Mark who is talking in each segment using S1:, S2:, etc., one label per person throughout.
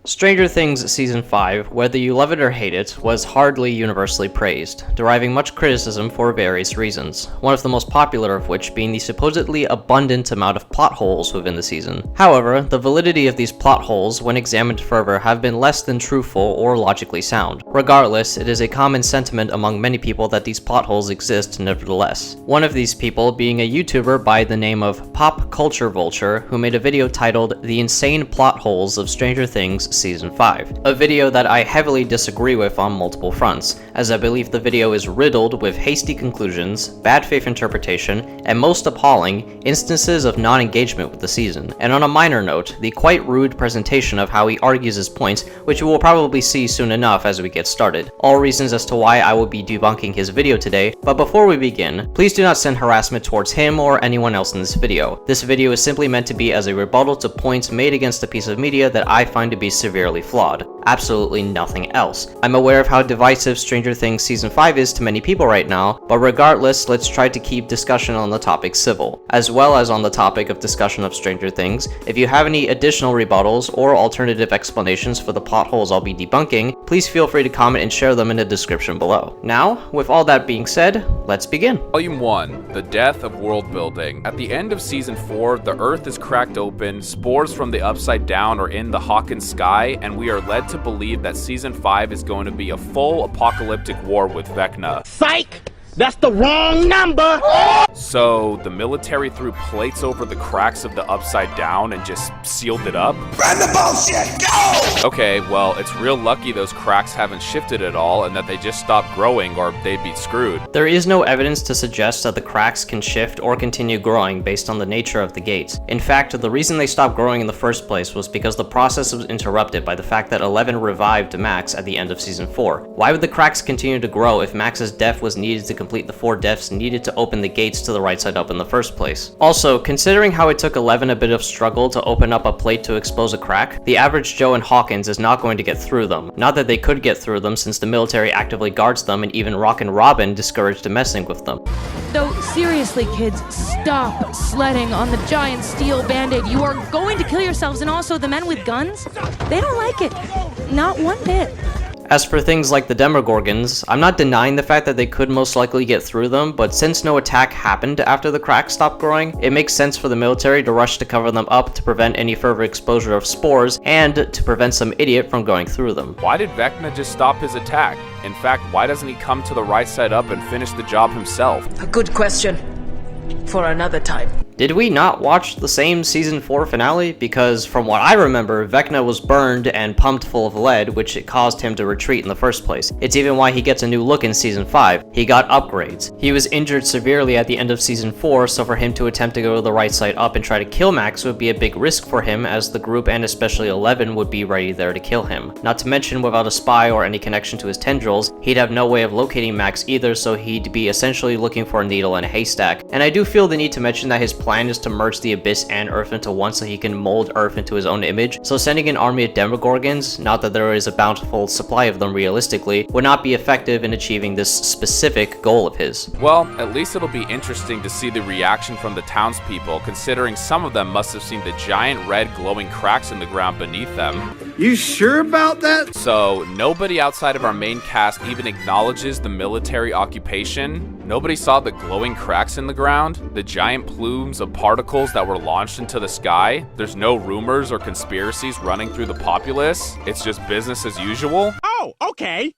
S1: Stranger Things Season 5, whether you love it or hate it, was hardly universally praised, deriving much criticism for various reasons, one of the most popular of which being the supposedly abundant amount of plot holes within the season. However, the validity of these plot holes, when examined further, have been less than truthful or logically sound. Regardless, it is a common sentiment among many people that these plot holes exist nevertheless. One of these people being a YouTuber by the name of Pop Culture Vulture, who made a video titled The Insane Plot Holes of Stranger Things Season 5, a video that I heavily disagree with on multiple fronts, as I believe the video is riddled with hasty conclusions, bad faith interpretation, and most appalling, instances of non-engagement with the season. And on a minor note, the quite rude presentation of how he argues his points, which you will probably see soon enough as we get started. All reasons as to why I will be debunking his video today, but before we begin, please do not send harassment towards him or anyone else in this video. This video is simply meant to be as a rebuttal to points made against a piece of media that I find to be severely flawed. Absolutely nothing else. I'm aware of how divisive Stranger Things Season 5 is to many people right now, but regardless, let's try to keep discussion on the topic civil. As well as on the topic of discussion of Stranger Things, if you have any additional rebuttals or alternative explanations for the plot holes I'll be debunking, please feel free to comment and share them in the description below. Now, with all that being said, let's begin.
S2: Volume 1, The Death of World Building. At the end of Season 4, the Earth is cracked open, spores from the Upside Down are in the Hawkins sky, and we are led to believe that Season 5 is going to be a full apocalyptic war with Vecna.
S3: Psych! That's the wrong number!
S2: So, the military threw plates over the cracks of the Upside Down and just sealed it up?
S4: Run the bullshit! Go!
S2: Okay, well, it's real lucky those cracks haven't shifted at all and that they just stopped growing or they'd be screwed.
S1: There is no evidence to suggest that the cracks can shift or continue growing based on the nature of the gates. In fact, the reason they stopped growing in the first place was because the process was interrupted by the fact that 11 revived Max at the end of Season 4. Why would the cracks continue to grow if Max's death was needed to complete the 4 deaths needed to open the gates to the right side up in the first place? Also, considering how it took 11 a bit of struggle to open up a plate to expose a crack, the average Joe in Hawkins is not going to get through them. Not that they could get through them since the military actively guards them and even Rock and Robin discouraged messing with them.
S5: Though, seriously kids, stop sledding on the giant steel band-aid. You are going to kill yourselves, and also the men with guns, they don't like it. Not one bit.
S1: As for things like the Demogorgons, I'm not denying the fact that they could most likely get through them, but since no attack happened after the cracks stopped growing, it makes sense for the military to rush to cover them up to prevent any further exposure of spores and to prevent some idiot from going through them.
S2: Why did Vecna just stop his attack? In fact, why doesn't he come to the right side up and finish the job himself?
S6: A good question. For another time.
S1: Did we not watch the same Season 4 finale? Because from what I remember, Vecna was burned and pumped full of lead, which it caused him to retreat in the first place. It's even why he gets a new look in Season 5. He got upgrades. He was injured severely at the end of Season 4, so for him to attempt to go to the right side up and try to kill Max would be a big risk for him, as the group and especially 11 would be ready there to kill him. Not to mention, without a spy or any connection to his tendrils, he'd have no way of locating Max either, so he'd be essentially looking for a needle in a haystack. And I do feel the need to mention that his plan is to merge the Abyss and Earth into one so he can mold Earth into his own image, so sending an army of Demogorgons, not that there is a bountiful supply of them realistically, would not be effective in achieving this specific goal of his.
S2: Well, at least it'll be interesting to see the reaction from the townspeople, considering some of them must have seen the giant red glowing cracks in the ground beneath them.
S4: You sure about that?
S2: So, nobody outside of our main cast even acknowledges the military occupation. Nobody saw the glowing cracks in the ground, the giant plumes of particles that were launched into the sky. There's no rumors or conspiracies running through the populace. It's just business as usual.
S3: Oh, okay.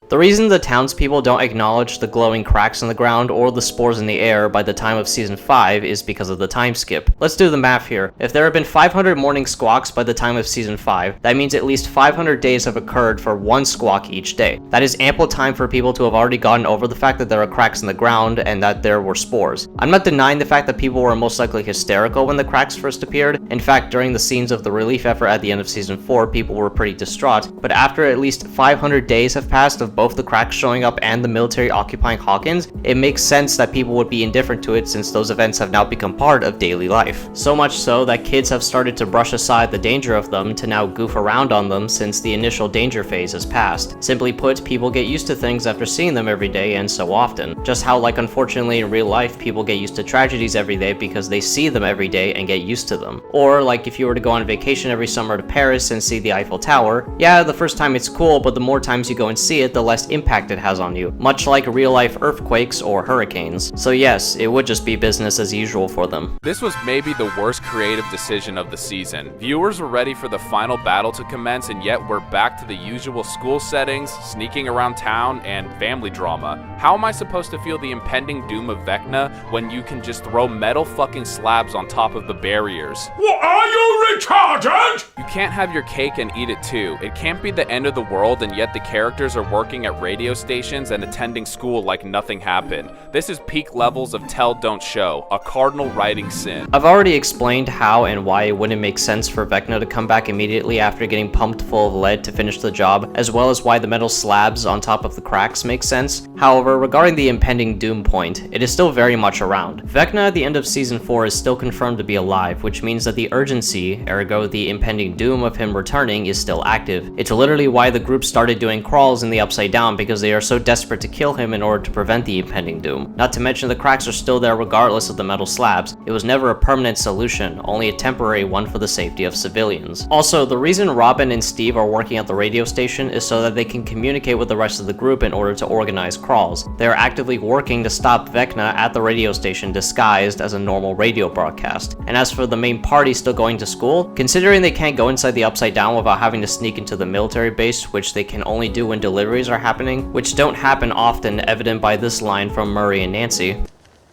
S1: The reason the townspeople don't acknowledge the glowing cracks in the ground or the spores in the air by the time of Season 5 is because of the time skip. Let's do the math here. If there have been 500 morning squawks by the time of Season 5, that means at least 500 days have occurred for one squawk each day. That is ample time for people to have already gotten over the fact that there are cracks in the ground and that there were spores. I'm not denying the fact that people were most likely hysterical when the cracks first appeared. In fact, during the scenes of the relief effort at the end of Season 4, people were pretty distraught, but after at least 500 days have passed of both the cracks showing up and the military occupying Hawkins, it makes sense that people would be indifferent to it since those events have now become part of daily life. So much so that kids have started to brush aside the danger of them to now goof around on them since the initial danger phase has passed. Simply put, people get used to things after seeing them every day and so often. Just how, like, unfortunately in real life, people get used to tragedies every day because they see them every day and get used to them. Or like if you were to go on vacation every summer to Paris and see the Eiffel Tower, yeah, the first time it's cool, but the more times you go and see it, the less impact it has on you, much like real life earthquakes or hurricanes. So yes, it would just be business as usual for them.
S2: This was maybe the worst creative decision of the season. Viewers were ready for the final battle to commence, and yet we're back to the usual school settings, sneaking around town, and family drama. How am I supposed to feel the impending doom of Vecna when you can just throw metal fucking slabs on top of the barriers?
S4: What, are you retarded?
S2: You can't have your cake and eat it too. It can't be the end of the world, and yet the characters are working at radio stations and attending school like nothing happened. This is peak levels of tell don't show, a cardinal writing sin.
S1: I've already explained how and why it wouldn't make sense for Vecna to come back immediately after getting pumped full of lead to finish the job, as well as why the metal slabs on top of the cracks make sense. However, regarding the impending doom point, it is still very much around. Vecna at the end of season 4 is still confirmed to be alive, which means that the urgency, ergo the impending doom of him returning, is still active. It's literally why the group started doing crawls in the Upside Down, because they are so desperate to kill him in order to prevent the impending doom. Not to mention the cracks are still there regardless of the metal slabs. It was never a permanent solution, only a temporary one for the safety of civilians. Also, the reason Robin and Steve are working at the radio station is so that they can communicate with the rest of the group in order to organize crawls. They are actively working to stop Vecna at the radio station disguised as a normal radio broadcast. And as for the main party still going to school, considering they can't go inside the Upside Down without having to sneak into the military base, which they can only do when deliveries are happening, which don't happen often, evident by this line from Murray and Nancy.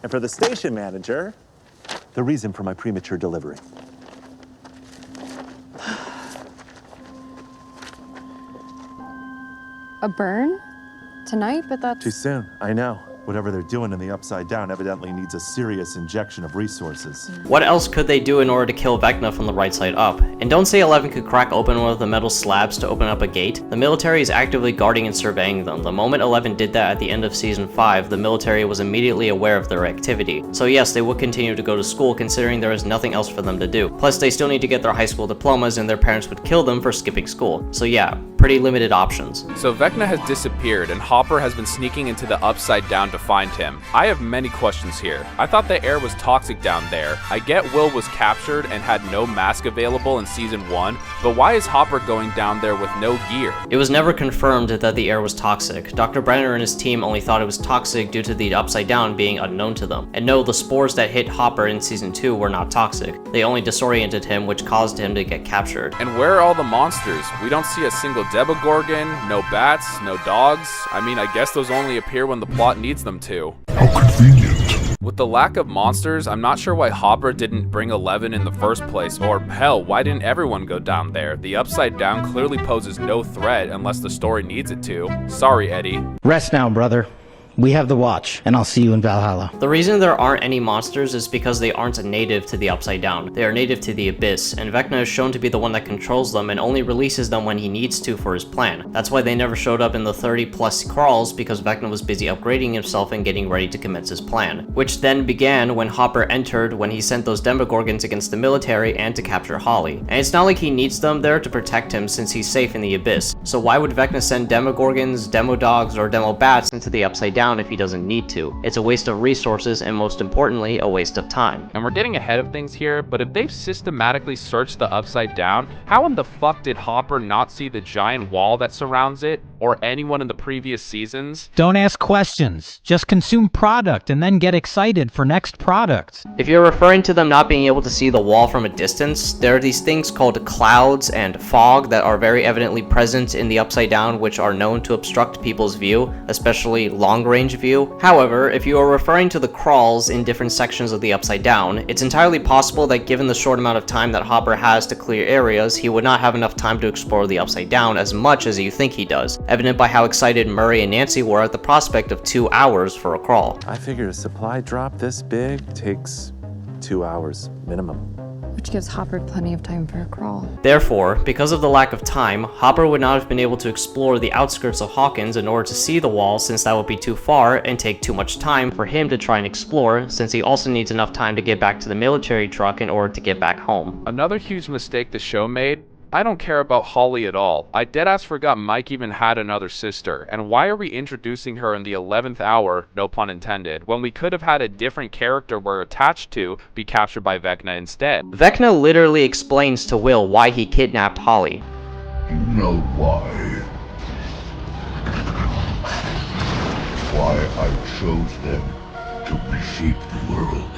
S7: And for the station manager, the reason for my premature delivery.
S8: A burn? Tonight? But that's...
S7: Too soon, I know. Whatever they're doing in the Upside Down evidently needs a serious injection of resources.
S1: What else could they do in order to kill Vecna from the right side up? And don't say 11 could crack open one of the metal slabs to open up a gate. The military is actively guarding and surveying them. The moment 11 did that at the end of season 5, the military was immediately aware of their activity. So yes, they would continue to go to school considering there is nothing else for them to do. Plus they still need to get their high school diplomas, and their parents would kill them for skipping school. So yeah, pretty limited options.
S2: So Vecna has disappeared, and Hopper has been sneaking into the Upside Down to find him. I have many questions here. I thought the air was toxic down there. I get Will was captured and had no mask available in season 1, but why is Hopper going down there with no gear?
S1: It was never confirmed that the air was toxic. Dr. Brenner and his team only thought it was toxic due to the Upside Down being unknown to them. And no, the spores that hit Hopper in season 2 were not toxic. They only disoriented him, which caused him to get captured.
S2: And where are all the monsters? We don't see a single Demogorgon, no bats, no dogs. I mean, I guess those only appear when the plot needs them to.
S4: How convenient.
S2: With the lack of monsters, I'm not sure why Hopper didn't bring 11 in the first place, or hell, why didn't everyone go down there? The Upside Down clearly poses no threat unless the story needs it to. Sorry, Eddie.
S9: Rest now, brother. We have the watch, and I'll see you in Valhalla.
S1: The reason there aren't any monsters is because they aren't a native to the Upside Down. They are native to the Abyss, and Vecna is shown to be the one that controls them and only releases them when he needs to for his plan. That's why they never showed up in the 30+ crawls, because Vecna was busy upgrading himself and getting ready to commence his plan. Which then began when Hopper entered, when he sent those Demogorgons against the military and to capture Holly. And it's not like he needs them there to protect him since he's safe in the Abyss. So why would Vecna send Demogorgons, Demodogs, or Demobats into the Upside Down if he doesn't need to? It's a waste of resources and, most importantly, a waste of time.
S2: And we're getting ahead of things here, but if they've systematically searched the Upside Down, how in the fuck did Hopper not see the giant wall that surrounds it, or anyone in the previous seasons?
S10: Don't ask questions. Just consume product and then get excited for next product.
S1: If you're referring to them not being able to see the wall from a distance, there are these things called clouds and fog that are very evidently present in the Upside Down, which are known to obstruct people's view, especially long-range view. However, if you are referring to the crawls in different sections of the Upside Down, it's entirely possible that given the short amount of time that Hopper has to clear areas, he would not have enough time to explore the Upside Down as much as you think he does, evident by how excited Murray and Nancy were at the prospect of 2 hours for a crawl.
S7: I figure a supply drop this big takes 2 hours minimum.
S8: which gives Hopper plenty of time for a crawl.
S1: Therefore, because of the lack of time, Hopper would not have been able to explore the outskirts of Hawkins in order to see the wall, since that would be too far and take too much time for him to try and explore, since he also needs enough time to get back to the military truck in order to get back home.
S2: Another huge mistake the show made, I don't care about Holly at all. I deadass forgot Mike even had another sister, and why are we introducing her in the 11th hour, no pun intended, when we could have had a different character we're attached to be captured by Vecna instead?
S1: Vecna literally explains to Will why he kidnapped Holly.
S4: You know why? Why I chose them to reshape the world.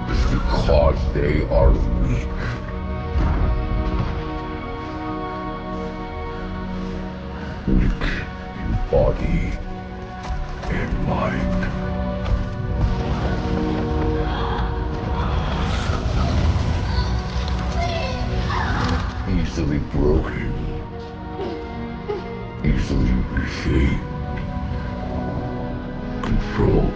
S4: It's because they are weak. Weak in body and mind. Easily broken. Easily reshaped. Controlled.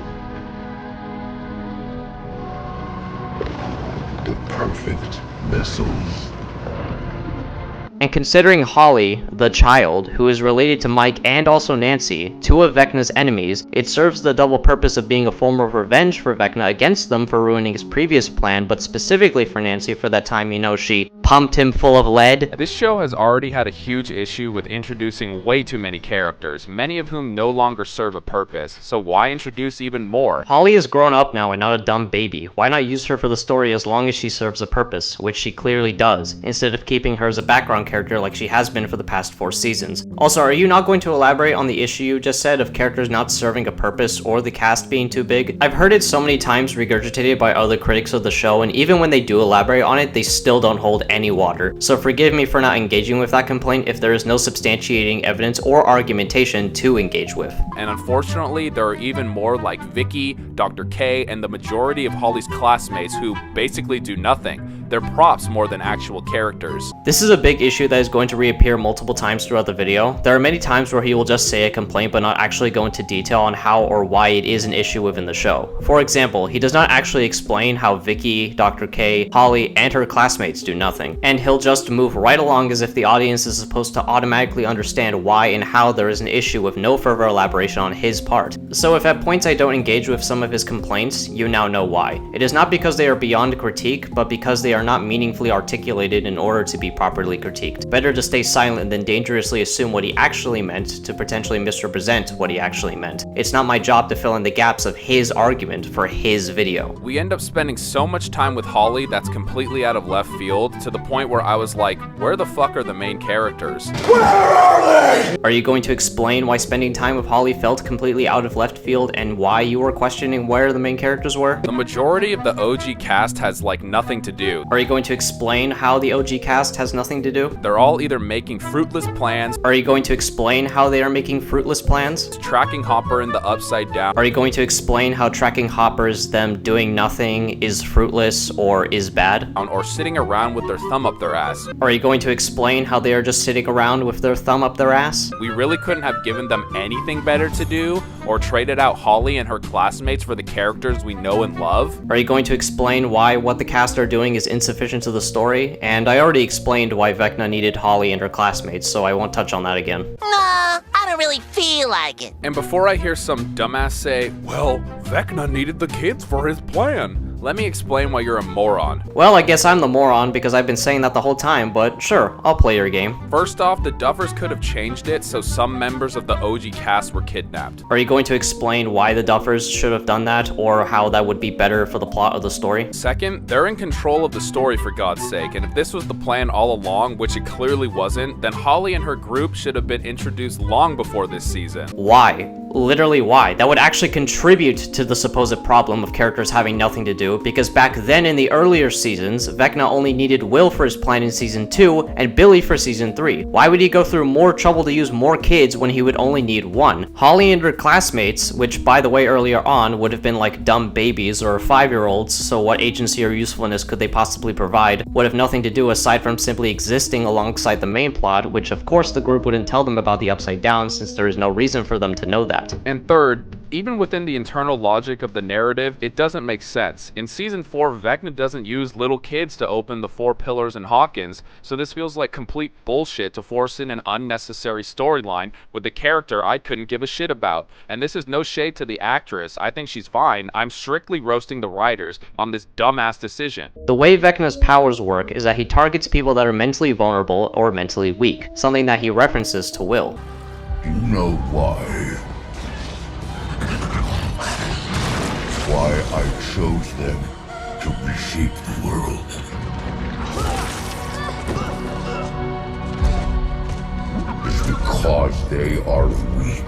S4: The perfect vessels.
S1: And considering Holly, the child, who is related to Mike and also Nancy, two of Vecna's enemies, it serves the double purpose of being a form of revenge for Vecna against them for ruining his previous plan, but specifically for Nancy for that time, she pumped him full of lead.
S2: This show has already had a huge issue with introducing way too many characters, many of whom no longer serve a purpose, so why introduce even more?
S1: Holly is grown up now and not a dumb baby. Why not use her for the story as long as she serves a purpose, which she clearly does, instead of keeping her as a background character like she has been for the past 4 seasons. Also, are you not going to elaborate on the issue you just said of characters not serving a purpose or the cast being too big? I've heard it so many times regurgitated by other critics of the show, and even when they do elaborate on it, they still don't hold any water. So forgive me for not engaging with that complaint if there is no substantiating evidence or argumentation to engage with.
S2: And unfortunately, there are even more like Vicky, Dr. K, and the majority of Holly's classmates who basically do nothing. They're props more than actual characters.
S1: This is a big issue that is going to reappear multiple times throughout the video. There are many times where he will just say a complaint but not actually go into detail on how or why it is an issue within the show. For example, he does not actually explain how Vicky, Dr. K, Holly, and her classmates do nothing, and he'll just move right along as if the audience is supposed to automatically understand why and how there is an issue with no further elaboration on his part. So if at points I don't engage with some of his complaints, you now know why. It is not because they are beyond critique, but because they are not meaningfully articulated in order to be properly critiqued. Better to stay silent than dangerously assume what he actually meant to potentially misrepresent what he actually meant. It's not my job to fill in the gaps of his argument for his video.
S2: We end up spending so much time with Holly that's completely out of left field, to the point where I was like, where the fuck are the main characters?
S4: Where are they?
S1: Are you going to explain why spending time with Holly felt completely out of left field and why you were questioning where the main characters were?
S2: The majority of the OG cast has like nothing to do.
S1: Are you going to explain how the OG cast has nothing to do?
S2: They're all either making fruitless plans.
S1: Are you going to explain how they are making fruitless plans?
S2: Tracking Hopper in the Upside Down.
S1: Are you going to explain how tracking Hopper's them doing nothing is fruitless or is bad?
S2: Or sitting around with their thumb up their ass.
S1: Are you going to explain how they are just sitting around with their thumb up their ass?
S2: We really couldn't have given them anything better to do, or traded out Holly and her classmates for the characters we know and love.
S1: Are you going to explain why what the cast are doing is insufficient to the story? And I already explained why Vecna needed Holly and her classmates, so I won't touch on that again.
S11: Nah, I don't really feel like it.
S2: And before I hear some dumbass say, well, Vecna needed the kids for his plan, let me explain why you're a moron.
S1: Well, I guess I'm the moron because I've been saying that the whole time, but sure, I'll play your game.
S2: First off, the Duffers could have changed it so some members of the OG cast were kidnapped.
S1: Are you going to explain why the Duffers should have done that, or how that would be better for the plot of the story?
S2: Second, they're in control of the story for God's sake, and if this was the plan all along, which it clearly wasn't, then Holly and her group should have been introduced long before this season.
S1: Why? Literally why? That would actually contribute to the supposed problem of characters having nothing to do, because back then in the earlier seasons, Vecna only needed Will for his plan in season 2 and Billy for season 3. Why would he go through more trouble to use more kids when he would only need one? Holly and her classmates, which by the way earlier on would have been like dumb babies or 5-year-olds, so what agency or usefulness could they possibly provide, would have nothing to do aside from simply existing alongside the main plot, which of course the group wouldn't tell them about the Upside Down since there is no reason for them to know that. that.
S2: And third, even within the internal logic of the narrative, it doesn't make sense. In Season 4, Vecna doesn't use little kids to open the 4 pillars in Hawkins, so this feels like complete bullshit to force in an unnecessary storyline with a character I couldn't give a shit about. And this is no shade to the actress, I think she's fine, I'm strictly roasting the writers on this dumbass decision.
S1: The way Vecna's powers work is that he targets people that are mentally vulnerable or mentally weak, something that he references to Will.
S4: You know why? Why I chose them to reshape the world. It's because they are weak.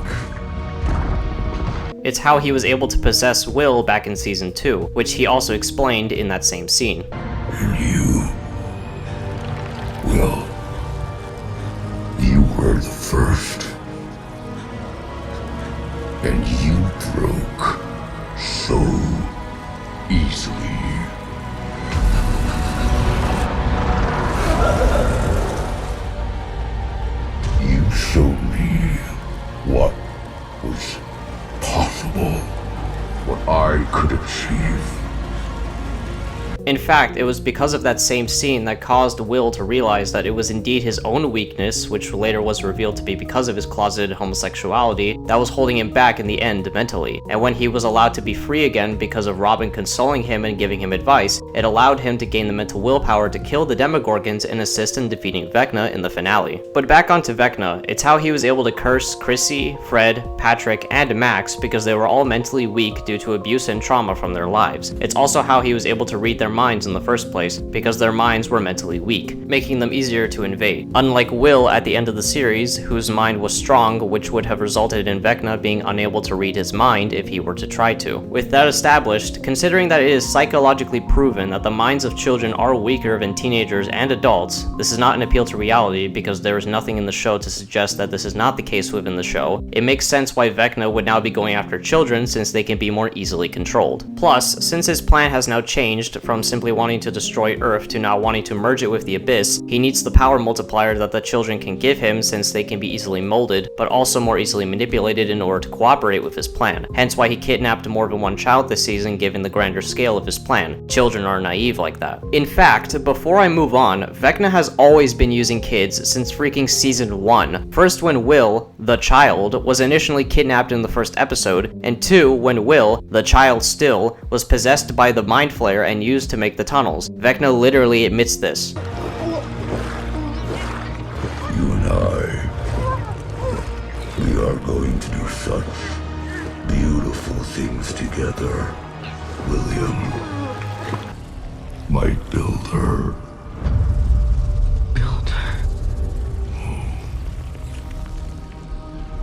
S1: It's how he was able to possess Will back in Season 2, which he also explained in that same scene.
S4: And you, Will, you were the first. And you broke so easily. You showed me what was possible, what I could achieve.
S1: In fact, it was because of that same scene that caused Will to realize that it was indeed his own weakness, which later was revealed to be because of his closeted homosexuality, that was holding him back in the end mentally. And when he was allowed to be free again because of Robin consoling him and giving him advice, it allowed him to gain the mental willpower to kill the Demogorgons and assist in defeating Vecna in the finale. But back onto Vecna, it's how he was able to curse Chrissy, Fred, Patrick, and Max because they were all mentally weak due to abuse and trauma from their lives. It's also how he was able to read their minds in the first place, because their minds were mentally weak, making them easier to invade. Unlike Will at the end of the series, whose mind was strong, which would have resulted in Vecna being unable to read his mind if he were to try to. With that established, considering that it is psychologically proven that the minds of children are weaker than teenagers and adults, this is not an appeal to reality because there is nothing in the show to suggest that this is not the case within the show. It makes sense why Vecna would now be going after children since they can be more easily controlled. Plus, since his plan has now changed from simply wanting to destroy Earth to now wanting to merge it with the Abyss, he needs the power multiplier that the children can give him since they can be easily molded, but also more easily manipulated in order to cooperate with his plan. Hence why he kidnapped more than one child this season given the grander scale of his plan. Children are naive like that. In fact, before I move on, Vecna has always been using kids since freaking Season 1. First when Will, the child, was initially kidnapped in the first episode, and 2 when Will, the child still, was possessed by the Mind Flayer and used to make the tunnels. Vecna literally admits this.
S4: You and I, we are going to do such beautiful things together, William. My builder.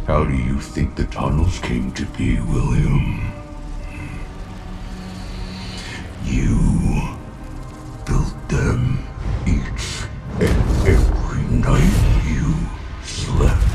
S4: How do you think the tunnels came to be, William? You built them each and every night you slept.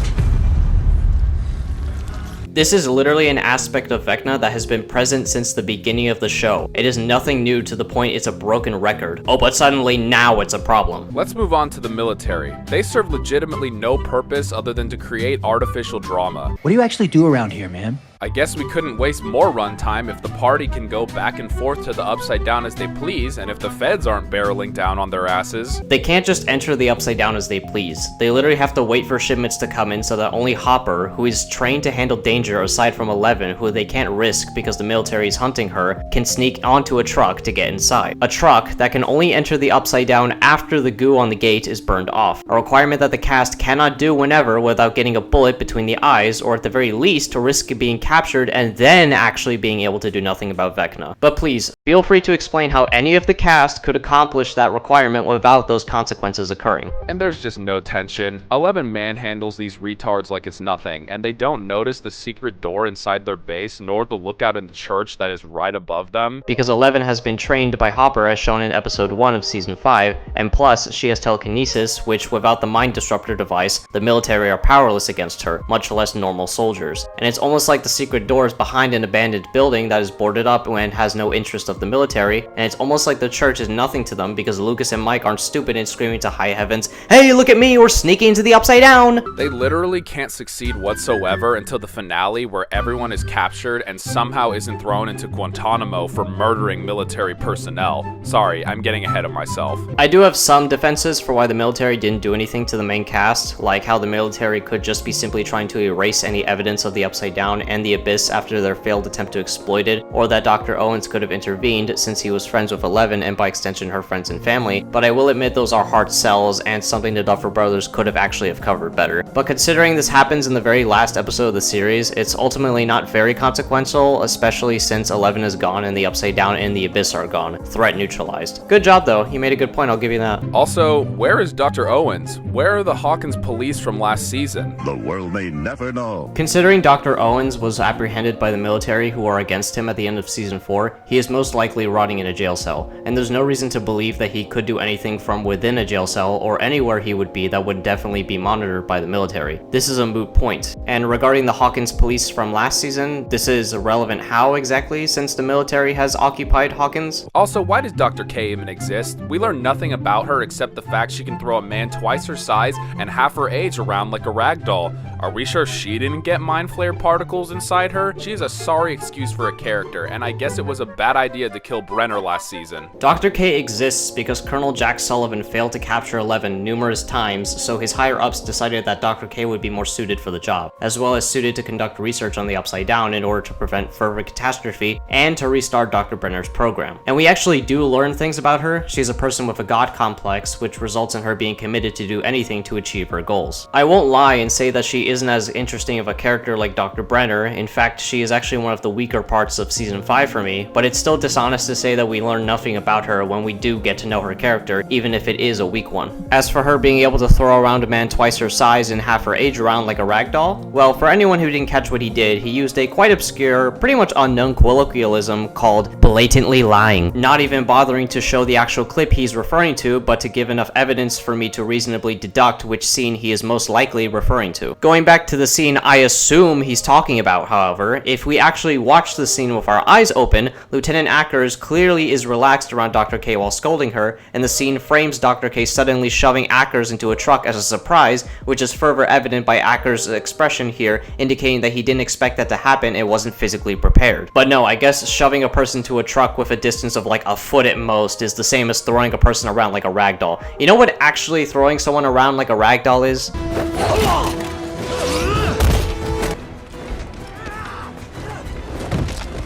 S1: This is literally an aspect of Vecna that has been present since the beginning of the show. It is nothing new to the point it's a broken record. Oh, but suddenly now it's a problem.
S2: Let's move on to the military. They serve legitimately no purpose other than to create artificial drama.
S9: What do you actually do around here, man?
S2: I guess we couldn't waste more runtime if the party can go back and forth to the Upside Down as they please, and if the feds aren't barreling down on their asses.
S1: They can't just enter the Upside Down as they please. They literally have to wait for shipments to come in so that only Hopper, who is trained to handle danger aside from 11, who they can't risk because the military is hunting her, can sneak onto a truck to get inside. A truck that can only enter the Upside Down after the goo on the gate is burned off, a requirement that the cast cannot do whenever without getting a bullet between the eyes, or at the very least to risk being captured and then actually being able to do nothing about Vecna. But please, feel free to explain how any of the cast could accomplish that requirement without those consequences occurring.
S2: And there's just no tension. 11 manhandles these retards like it's nothing, and they don't notice the secret door inside their base, nor the lookout in the church that is right above them.
S1: Because 11 has been trained by Hopper as shown in episode 1 of season 5, and plus she has telekinesis, which without the mind disruptor device, the military are powerless against her, much less normal soldiers. And it's almost like the secret doors behind an abandoned building that is boarded up and has no interest of the military, and it's almost like the church is nothing to them because Lucas and Mike aren't stupid and screaming to high heavens, "Hey, look at me, we're sneaking into the Upside Down!"
S2: They literally can't succeed whatsoever until the finale where everyone is captured and somehow isn't thrown into Guantanamo for murdering military personnel. Sorry, I'm getting ahead of myself.
S1: I do have some defenses for why the military didn't do anything to the main cast, like how the military could just be simply trying to erase any evidence of the Upside Down and the Abyss after their failed attempt to exploit it, or that Dr. Owens could have intervened since he was friends with Eleven and by extension her friends and family, but I will admit those are hard sells and something the Duffer Brothers could have actually have covered better. But considering this happens in the very last episode of the series, it's ultimately not very consequential, especially since Eleven is gone and the Upside Down and the Abyss are gone. Threat neutralized. Good job though, you made a good point, I'll give you that.
S2: Also, where is Dr. Owens? Where are the Hawkins police from last season?
S4: The world may never know.
S1: Considering Dr. Owens was apprehended by the military who are against him at the end of season 4, he is most likely rotting in a jail cell, and there's no reason to believe that he could do anything from within a jail cell or anywhere he would be that would definitely be monitored by the military. This is a moot point. And regarding the Hawkins police from last season, this is irrelevant how exactly since the military has occupied Hawkins.
S2: Also, why does Dr. K even exist? We learn nothing about her except the fact she can throw a man twice her size and half her age around like a rag doll. Are we sure she didn't get mind flare particles inside her? She is a sorry excuse for a character, and I guess it was a bad idea to kill Brenner last season.
S1: Dr. K exists because Colonel Jack Sullivan failed to capture Eleven numerous times, so his higher-ups decided that Dr. K would be more suited for the job, as well as suited to conduct research on the Upside Down in order to prevent further catastrophe and to restart Dr. Brenner's program. And we actually do learn things about her. She's a person with a god complex, which results in her being committed to do anything to achieve her goals. I won't lie and say that she isn't as interesting of a character like Dr. Brenner. In fact, she is actually one of the weaker parts of season 5 for me, but it's still dishonest to say that we learn nothing about her when we do get to know her character, even if it is a weak one. As for her being able to throw around a man twice her size and half her age around like a rag doll, well, for anyone who didn't catch what he did, he used a quite obscure, pretty much unknown colloquialism called blatantly lying, not even bothering to show the actual clip he's referring to, but to give enough evidence for me to reasonably deduct which scene he is most likely referring to. Going back to the scene I assume he's talking about, however, if we actually watch the scene with our eyes open, Lieutenant Ackers clearly is relaxed around Dr. K while scolding her, and the scene frames Dr. K suddenly shoving Ackers into a truck as a surprise, which is further evident by Ackers' expression here, indicating that he didn't expect that to happen and wasn't physically prepared. But no, I guess shoving a person to a truck with a distance of like a foot at most is the same as throwing a person around like a rag doll. You know what actually throwing someone around like a rag doll is?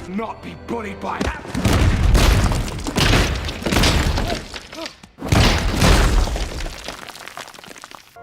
S4: Not be bullied by that.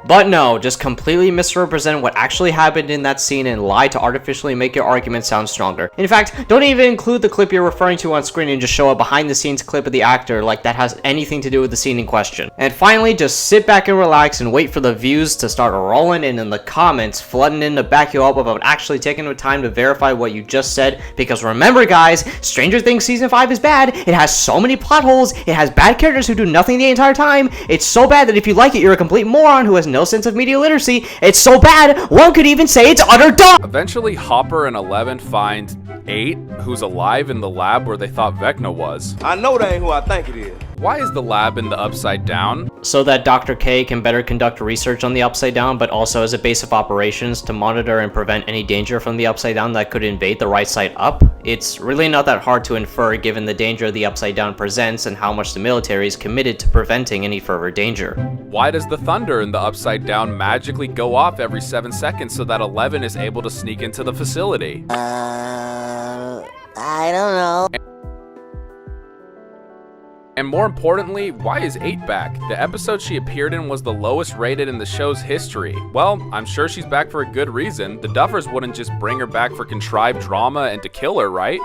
S1: But no, just completely misrepresent what actually happened in that scene and lie to artificially make your argument sound stronger. In fact, don't even include the clip you're referring to on screen and just show a behind the scenes clip of the actor like that has anything to do with the scene in question. And finally, just sit back and relax and wait for the views to start rolling in the comments, flooding in to back you up without actually taking the time to verify what you just said, because remember guys, Stranger Things Season 5 is bad, it has so many plot holes, it has bad characters who do nothing the entire time, it's so bad that if you like it, you're a complete moron who has no sense of media literacy. It's so bad, one could even say it's utter dumb.
S2: Eventually, Hopper and 11 find 8, who's alive in the lab where they thought Vecna was.
S3: I know that ain't who I think it is.
S2: Why is the lab in the Upside Down?
S1: So that Dr. K can better conduct research on the Upside Down, but also as a base of operations to monitor and prevent any danger from the Upside Down that could invade the right side up. It's really not that hard to infer given the danger the Upside Down presents and how much the military is committed to preventing any further danger.
S2: Why does the thunder in the Upside Down magically go off every 7 seconds so that 11 is able to sneak into the facility?
S11: I don't know.
S2: And more importantly, why is 8 back? The episode she appeared in was the lowest rated in the show's history. Well, I'm sure she's back for a good reason. The Duffers wouldn't just bring her back for contrived drama and to kill her, right?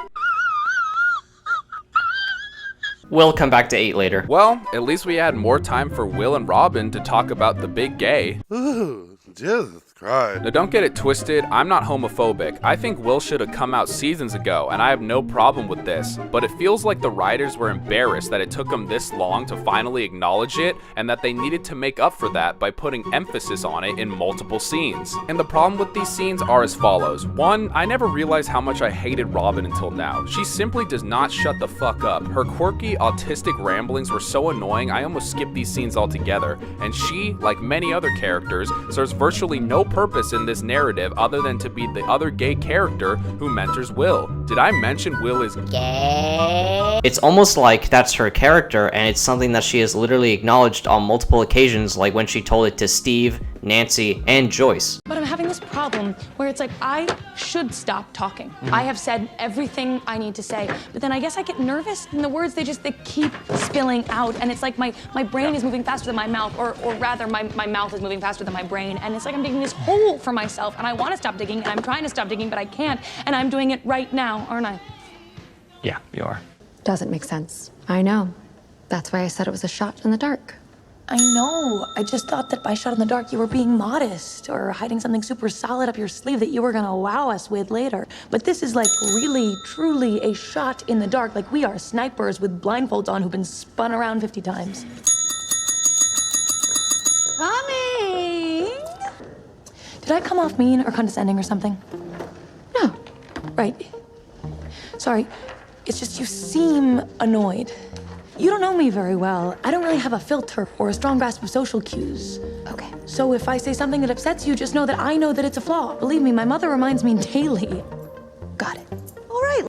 S1: We'll come back to 8 later.
S2: Well, at least we had more time for Will and Robin to talk about the big gay.
S3: Ooh,
S12: Jesus Christ.
S2: Now don't get it twisted, I'm not homophobic. I think Will should have come out seasons ago, and I have no problem with this. But it feels like the writers were embarrassed that it took them this long to finally acknowledge it, and that they needed to make up for that by putting emphasis on it in multiple scenes. And the problem with these scenes are as follows. 1, I never realized how much I hated Robin until now. She simply does not shut the fuck up. Her quirky, autistic ramblings were so annoying I almost skipped these scenes altogether. And she, like many other characters, serves virtually no purpose in this narrative other than to be the other gay character who mentors Will. Did I mention Will is gay?
S1: It's almost like that's her character, and it's something that she has literally acknowledged on multiple occasions, like when she told it to Steve, Nancy, and Joyce.
S5: But I'm having this problem where it's like I should stop talking. I have said everything I need to say, but then I guess I get nervous and the words, they keep spilling out, and it's like my brain is moving faster than my mouth, or rather my mouth is moving faster than my brain, and it's like I'm digging this hole for myself, and I want to stop digging, and I'm trying to stop digging, but I can't, and I'm doing it right now, aren't I?
S8: Yeah, you are. Doesn't make sense. I know. That's why I said it was a shot in the dark.
S5: I know. I just thought that by shot in the dark you were being modest or hiding something super solid up your sleeve that you were gonna wow us with later. But this is like really, truly a shot in the dark. Like we are snipers with blindfolds on who've been spun around 50 times. Coming! Did I come off mean or condescending or something?
S8: No.
S5: Right. Sorry. It's just you seem annoyed. You don't know me very well. I don't really have a filter or a strong grasp of social cues.
S8: Okay.
S5: So if I say something that upsets you, just know that I know that it's a flaw. Believe me, my mother reminds me daily. Got it. All right.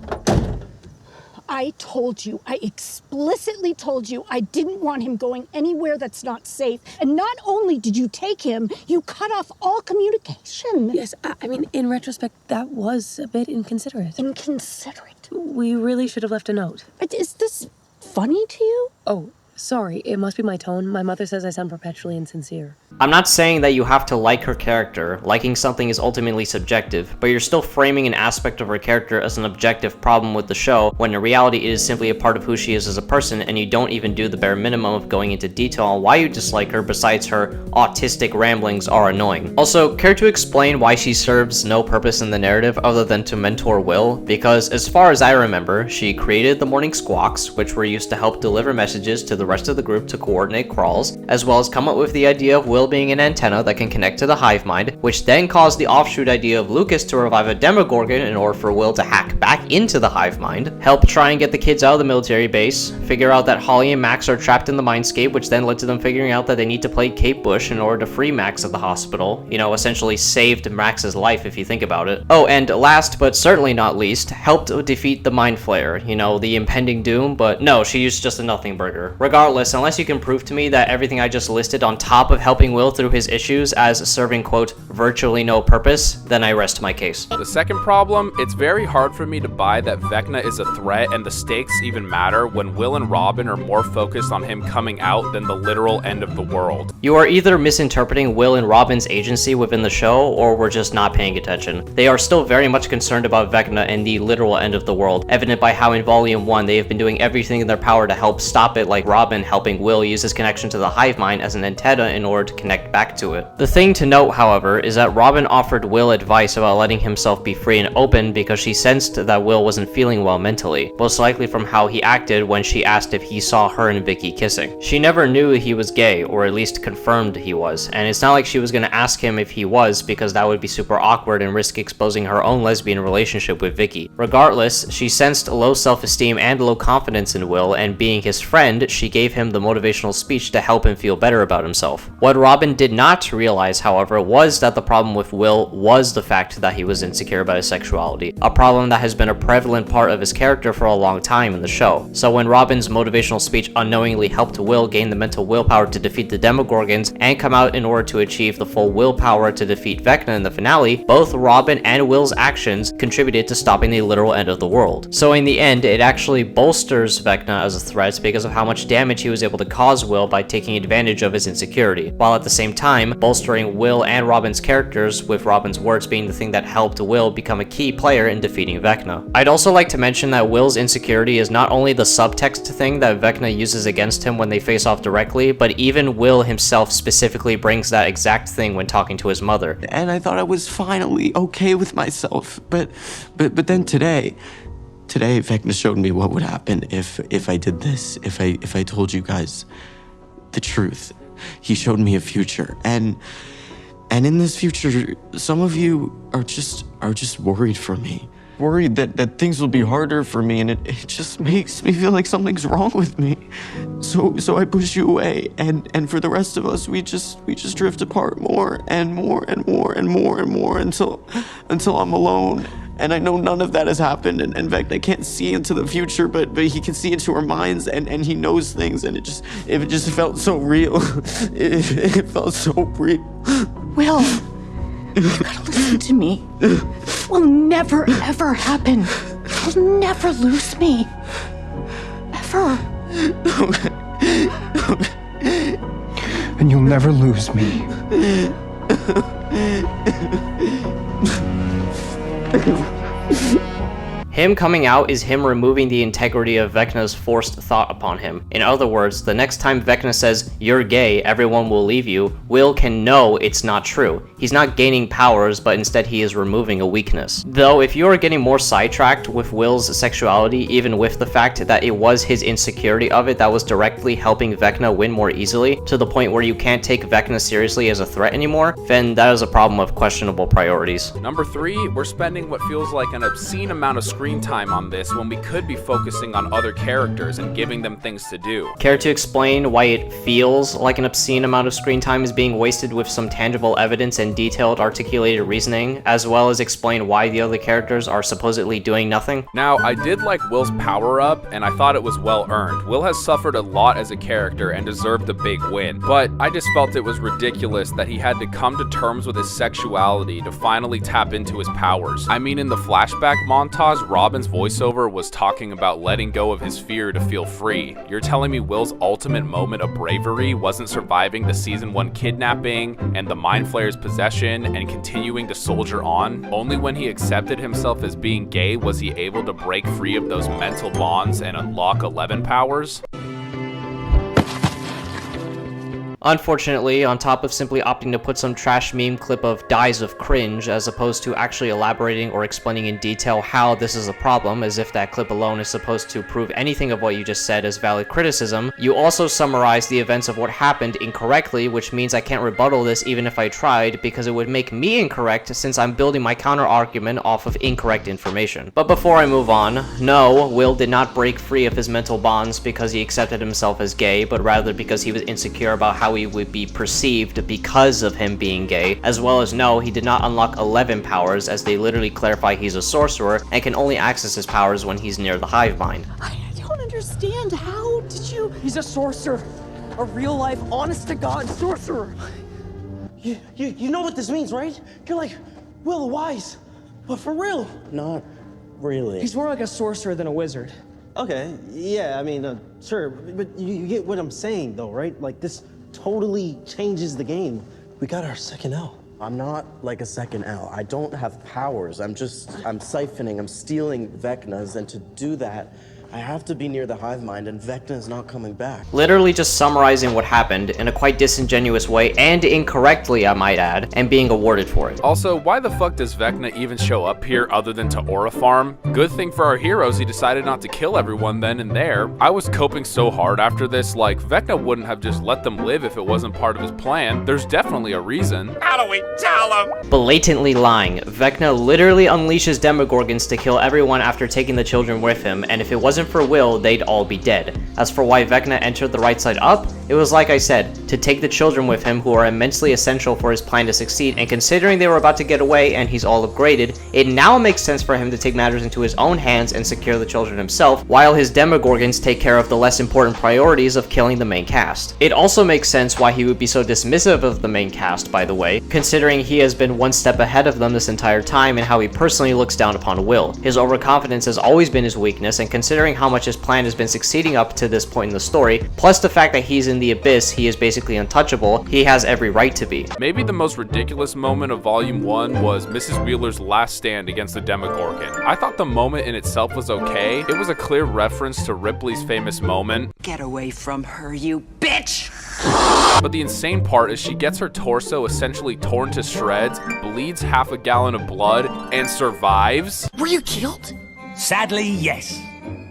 S13: I told you, I explicitly told you I didn't want him going anywhere that's not safe. And not only did you take him, you cut off all communication.
S5: Yes, I mean, in retrospect, that was a bit inconsiderate.
S13: Inconsiderate?
S5: We really should have left a note.
S13: Is this funny to you?
S5: Oh, sorry. It must be my tone. My mother says I sound perpetually insincere.
S1: I'm not saying that you have to like her character. Liking something is ultimately subjective, but you're still framing an aspect of her character as an objective problem with the show, when in reality it is simply a part of who she is as a person, and you don't even do the bare minimum of going into detail on why you dislike her besides her autistic ramblings are annoying. Also, care to explain why she serves no purpose in the narrative other than to mentor Will? Because as far as I remember, she created the morning squawks, which were used to help deliver messages to the rest of the group to coordinate crawls, as well as come up with the idea of Will being an antenna that can connect to the hive mind, which then caused the offshoot idea of Lucas to revive a Demogorgon in order for Will to hack back into the hive mind, help try and get the kids out of the military base, figure out that Holly and Max are trapped in the mindscape, which then led to them figuring out that they need to play Kate Bush in order to free Max at the hospital. You know, essentially saved Max's life if you think about it. Oh, and last but certainly not least, helped defeat the Mind Flayer, you know, the impending doom, but no, she's just a nothing burger. Regardless, unless you can prove to me that everything I just listed on top of helping Will through his issues as serving, quote, virtually no purpose, then I rest my case.
S2: The second problem, it's very hard for me to buy that Vecna is a threat and the stakes even matter when Will and Robin are more focused on him coming out than the literal end of the world.
S1: You are either misinterpreting Will and Robin's agency within the show, or we're just not paying attention. They are still very much concerned about Vecna and the literal end of the world, evident by how in Volume 1 they have been doing everything in their power to help stop it, like Robin helping Will use his connection to the hive mind as an antenna in order to connect back to it. The thing to note, however, is that Robin offered Will advice about letting himself be free and open because she sensed that Will wasn't feeling well mentally, most likely from how he acted when she asked if he saw her and Vicky kissing. She never knew he was gay, or at least confirmed he was, and it's not like she was gonna ask him if he was because that would be super awkward and risk exposing her own lesbian relationship with Vicky. Regardless, she sensed low self-esteem and low confidence in Will, and being his friend, she gave him the motivational speech to help him feel better about himself. What Robin did not realize, however, was that the problem with Will was the fact that he was insecure about his sexuality, a problem that has been a prevalent part of his character for a long time in the show. So when Robin's motivational speech unknowingly helped Will gain the mental willpower to defeat the Demogorgons and come out in order to achieve the full willpower to defeat Vecna in the finale, both Robin and Will's actions contributed to stopping the literal end of the world. So in the end, it actually bolsters Vecna as a threat because of how much damage damage he was able to cause Will by taking advantage of his insecurity, while at the same time bolstering Will and Robin's characters, with Robin's words being the thing that helped Will become a key player in defeating Vecna. I'd also like to mention that Will's insecurity is not only the subtext thing that Vecna uses against him when they face off directly, but even Will himself specifically brings that exact thing when talking to his mother.
S12: And I thought I was finally okay with myself, but then today Vecna showed me what would happen if I did this, if I told you guys the truth. He showed me a future, and in this future, some of you are just worried for me. Worried that things will be harder for me, and it just makes me feel like something's wrong with me. So I push you away, and for the rest of us, we just drift apart more and more and more and more and more until I'm alone. And I know none of that has happened, and in fact, I can't see into the future, but he can see into our minds, and he knows things, and it just felt so real. It felt so real.
S13: Will, you gotta listen to me. Will never, ever happen. You'll never lose me. Ever.
S12: Okay.
S14: And you'll never lose me.
S1: Him coming out is him removing the integrity of Vecna's forced thought upon him. In other words, the next time Vecna says, "You're gay, everyone will leave you," Will can know it's not true. He's not gaining powers, but instead he is removing a weakness. Though, if you are getting more sidetracked with Will's sexuality, even with the fact that it was his insecurity of it that was directly helping Vecna win more easily, to the point where you can't take Vecna seriously as a threat anymore, then that is a problem of questionable priorities.
S2: Number 3, we're spending what feels like an obscene amount of screen time on this when we could be focusing on other characters and giving them things to do.
S1: Care to explain why it feels like an obscene amount of screen time is being wasted with some tangible evidence and detailed articulated reasoning, as well as explain why the other characters are supposedly doing nothing?
S2: Now, I did like Will's power up, and I thought it was well earned. Will has suffered a lot as a character and deserved a big win, but I just felt it was ridiculous that he had to come to terms with his sexuality to finally tap into his powers. I mean, in the flashback montage, Robin's voiceover was talking about letting go of his fear to feel free. You're telling me Will's ultimate moment of bravery wasn't surviving the Season 1 kidnapping and the Mind Flayer's possession and continuing to soldier on? Only when he accepted himself as being gay was he able to break free of those mental bonds and unlock 11 powers?
S1: Unfortunately, on top of simply opting to put some trash meme clip of dies of cringe, as opposed to actually elaborating or explaining in detail how this is a problem, as if that clip alone is supposed to prove anything of what you just said as valid criticism, you also summarize the events of what happened incorrectly, which means I can't rebuttal this even if I tried, because it would make me incorrect since I'm building my counter-argument off of incorrect information. But before I move on, no, Will did not break free of his mental bonds because he accepted himself as gay, but rather because he was insecure about how he would be perceived because of him being gay, as well as no, he did not unlock 11 powers, as they literally clarify he's a sorcerer and can only access his powers when he's near the hive mind.
S13: I don't understand. How did you...
S15: He's a sorcerer. A real-life, honest-to-God sorcerer. You know what this means, right? You're like Will the Wise, but for real.
S16: Not really.
S15: He's more like a sorcerer than a wizard.
S16: Okay, yeah, I mean, sure, but you get what I'm saying, though, right? Like, this totally changes the game. We got our second L. I'm not like a second L. I don't have powers. I'm siphoning, I'm stealing Vecna's, and to do that, I have to be near the hive mind, and Vecna is not coming back.
S1: Literally just summarizing what happened in a quite disingenuous way, and incorrectly I might add, and being awarded for it.
S2: Also, why the fuck does Vecna even show up here other than to Aura Farm? Good thing for our heroes he decided not to kill everyone then and there. I was coping so hard after this, like, Vecna wouldn't have just let them live if it wasn't part of his plan. There's definitely a reason. How do we tell him?
S1: Blatantly lying. Vecna literally unleashes Demogorgons to kill everyone after taking the children with him, and if it wasn't for Will, they'd all be dead. As for why Vecna entered the right side up, it was like I said, to take the children with him who are immensely essential for his plan to succeed, and considering they were about to get away and he's all upgraded, it now makes sense for him to take matters into his own hands and secure the children himself, while his Demogorgons take care of the less important priorities of killing the main cast. It also makes sense why he would be so dismissive of the main cast, by the way, considering he has been one step ahead of them this entire time and how he personally looks down upon Will. His overconfidence has always been his weakness, and considering how much his plan has been succeeding up to this point in the story, plus the fact that he's in the abyss, he is basically untouchable, he has every right to be.
S2: Maybe the most ridiculous moment of Volume 1 was Mrs. Wheeler's last stand against the Demogorgon. I thought the moment in itself was okay. It was a clear reference to Ripley's famous moment.
S14: Get away from her, you bitch!
S2: But the insane part is she gets her torso essentially torn to shreds, bleeds half a gallon of blood, and survives.
S14: Were you killed?
S17: Sadly, yes.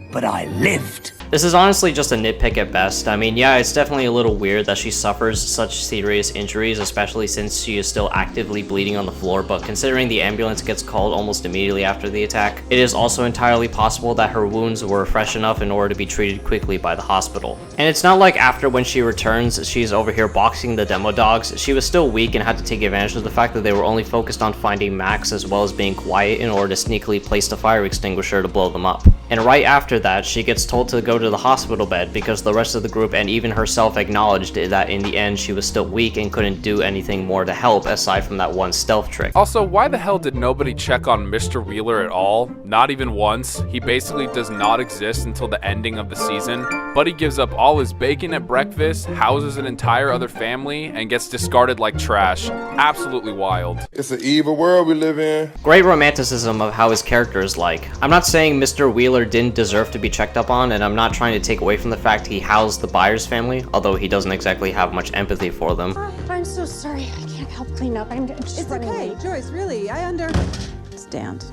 S17: But I lived.
S1: This is honestly just a nitpick at best. I mean, yeah, it's definitely a little weird that she suffers such serious injuries, especially since she is still actively bleeding on the floor, but considering the ambulance gets called almost immediately after the attack, it is also entirely possible that her wounds were fresh enough in order to be treated quickly by the hospital. And it's not like after when she returns, she's over here boxing the demo dogs. She was still weak and had to take advantage of the fact that they were only focused on finding Max as well as being quiet in order to sneakily place the fire extinguisher to blow them up. And right after that, she gets told to go to the hospital bed because the rest of the group and even herself acknowledged that in the end she was still weak and couldn't do anything more to help aside from that one stealth trick.
S2: Also, why the hell did nobody check on Mr. Wheeler at all? Not even once. He basically does not exist until the ending of the season. Buddy gives up all his bacon at breakfast, houses an entire other family, and gets discarded like trash. Absolutely wild.
S18: It's an evil world we live in.
S1: Great romanticism of how his character is like. I'm not saying Mr. Wheeler didn't deserve to be checked up on, and I'm not trying to take away from the fact he housed the Byers family, although he doesn't exactly have much empathy for them.
S13: I'm so sorry. I can't help clean up.
S19: It's okay, Joyce, really. I understand.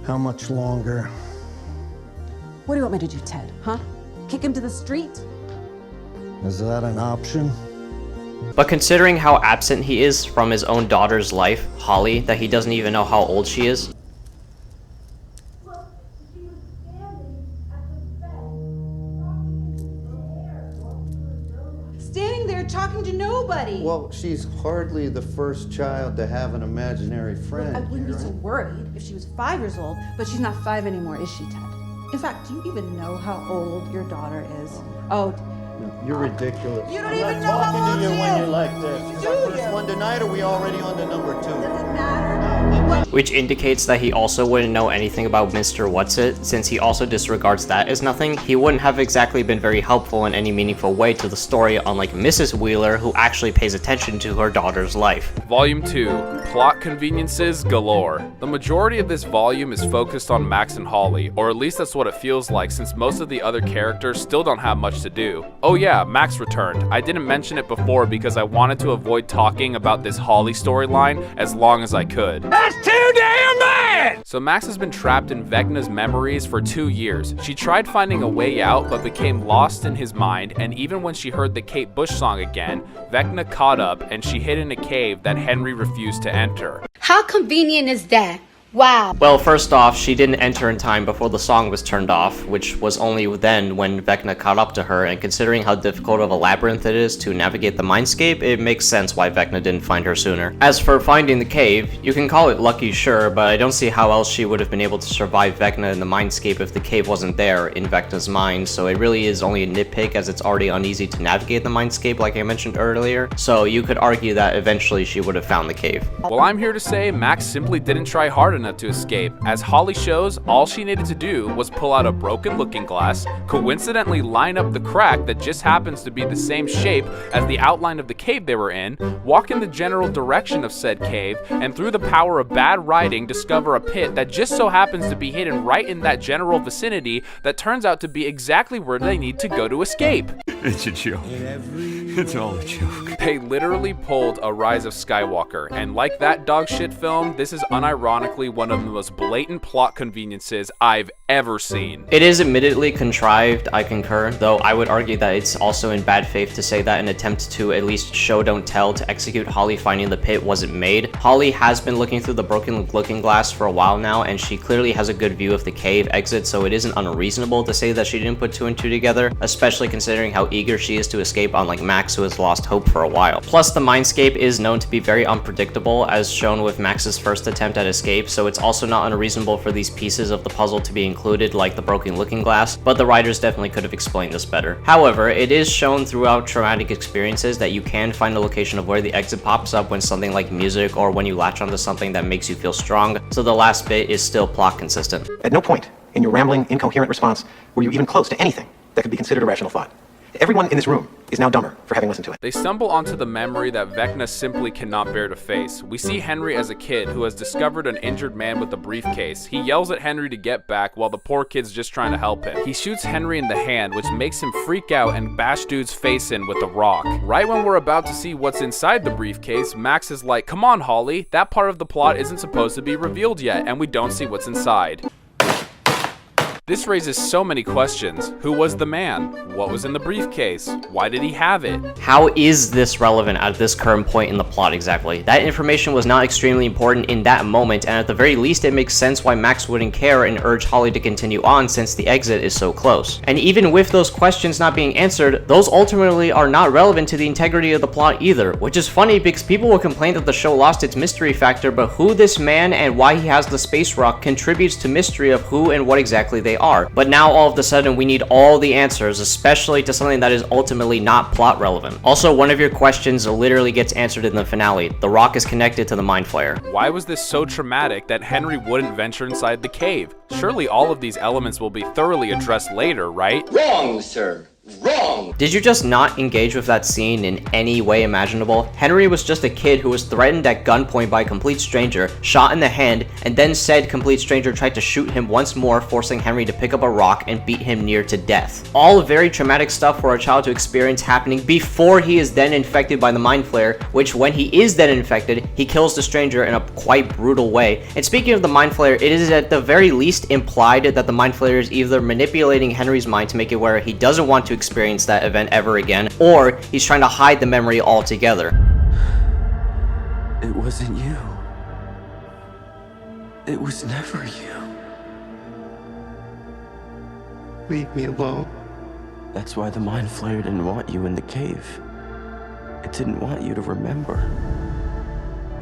S20: How much longer?
S19: What do you want me to do, Ted? Huh? Kick him to the street?
S20: Is that an option?
S1: But considering how absent he is from his own daughter's life, Holly, that he doesn't even know how old she is,
S19: Standing there talking to nobody.
S21: Well, she's hardly the first child to have an imaginary friend.
S19: I wouldn't be so worried if she was 5 years old, but she's not 5 anymore, is she, Ted? In fact, do you even know how old your daughter is? Oh,
S21: You're ridiculous.
S19: You don't
S21: I'm
S19: even
S21: not
S19: know how
S21: talking
S19: old
S21: to you
S19: she
S21: when
S19: is.
S21: you're like this. Is our first one tonight, or are we already on to number 2?
S19: doesn't matter.
S1: which indicates that he also wouldn't know anything about Mr. Whatsit, since he also disregards that as nothing. He wouldn't have exactly been very helpful in any meaningful way to the story, unlike Mrs. Wheeler, who actually pays attention to her daughter's life.
S2: Volume 2, Plot Conveniences Galore. The majority of this volume is focused on Max and Holly, or at least that's what it feels like since most of the other characters still don't have much to do. Oh yeah, Max returned. I didn't mention it before because I wanted to avoid talking about this Holly storyline as long as I could.
S17: That's too damn bad!
S2: So Max has been trapped in Vecna's memories for 2 years. She tried finding a way out but became lost in his mind, and even when she heard the Kate Bush song again, Vecna caught up and she hid in a cave that Henry refused to enter.
S22: How convenient is that? Wow.
S1: Well, first off, she didn't enter in time before the song was turned off, which was only then when Vecna caught up to her, and considering how difficult of a labyrinth it is to navigate the mindscape, it makes sense why Vecna didn't find her sooner. As for finding the cave, you can call it lucky, sure, but I don't see how else she would have been able to survive Vecna in the mindscape if the cave wasn't there in Vecna's mind, so it really is only a nitpick as it's already uneasy to navigate the mindscape like I mentioned earlier, so you could argue that eventually she would have found the cave.
S2: Well, I'm here to say Max simply didn't try hard enough to escape. As Holly shows, all she needed to do was pull out a broken looking glass, coincidentally line up the crack that just happens to be the same shape as the outline of the cave they were in, walk in the general direction of said cave, and through the power of bad writing discover a pit that just so happens to be hidden right in that general vicinity that turns out to be exactly where they need to go to escape.
S23: It's a joke. It's all a joke.
S2: They literally pulled a Rise of Skywalker, and like that dog shit film, this is unironically one of the most blatant plot conveniences I've ever seen.
S1: It is admittedly contrived, I concur, though I would argue that it's also in bad faith to say that an attempt to at least show don't tell to execute Holly finding the pit wasn't made. Holly has been looking through the broken looking glass for a while now, and she clearly has a good view of the cave exit, so it isn't unreasonable to say that she didn't put 2 and 2 together, especially considering how eager she is to escape, unlike Max, who has lost hope for a while. Plus, the mindscape is known to be very unpredictable, as shown with Max's first attempt at escape, so it's also not unreasonable for these pieces of the puzzle to be included, like the broken looking glass, but the writers definitely could have explained this better. However, it is shown throughout traumatic experiences that you can find a location of where the exit pops up when something like music or when you latch onto something that makes you feel strong, so the last bit is still plot consistent.
S24: At no point in your rambling, incoherent response were you even close to anything
S6: that could be considered a rational thought. Everyone in this room is now dumber for having listened to it.
S2: They stumble onto the memory that Vecna simply cannot bear to face. We see Henry as a kid who has discovered an injured man with a briefcase. He yells at Henry to get back while the poor kid's just trying to help him. He shoots Henry in the hand, which makes him freak out and bash dude's face in with a rock. Right when we're about to see what's inside the briefcase, Max is like, "Come on, Holly, that part of the plot isn't supposed to be revealed yet, and we don't see what's inside." This raises so many questions. Who was the man? What was in the briefcase? Why did he have it?
S1: How is this relevant at this current point in the plot exactly? That information was not extremely important in that moment, and at the very least it makes sense why Max wouldn't care and urge Holly to continue on since the exit is so close. And even with those questions not being answered, those ultimately are not relevant to the integrity of the plot either, which is funny because people will complain that the show lost its mystery factor, but who this man and why he has the space rock contributes to mystery of who and what exactly they are. But now all of a sudden we need all the answers, especially to something that is ultimately not plot relevant. Also, one of your questions literally gets answered in the finale. The rock is connected to the mind flare.
S2: Why was this so traumatic that Henry wouldn't venture inside the cave? Surely all of these elements will be thoroughly addressed later, right?
S7: Wrong, sir. Wrong!
S1: Did you just not engage with that scene in any way imaginable? Henry was just a kid who was threatened at gunpoint by a complete stranger, shot in the hand, and then said complete stranger tried to shoot him once more, forcing Henry to pick up a rock and beat him near to death. All very traumatic stuff for a child to experience happening before he is then infected by the mind flare, which when he is then infected, he kills the stranger in a quite brutal way. And speaking of the mind flare, it is at the very least implied that the mind flare is either manipulating Henry's mind to make it where he doesn't want to experience that event ever again, or he's trying to hide the memory altogether.
S12: It wasn't you. It was never you. Leave me alone. That's why the mind flare didn't want you in the cave. It didn't want you to remember.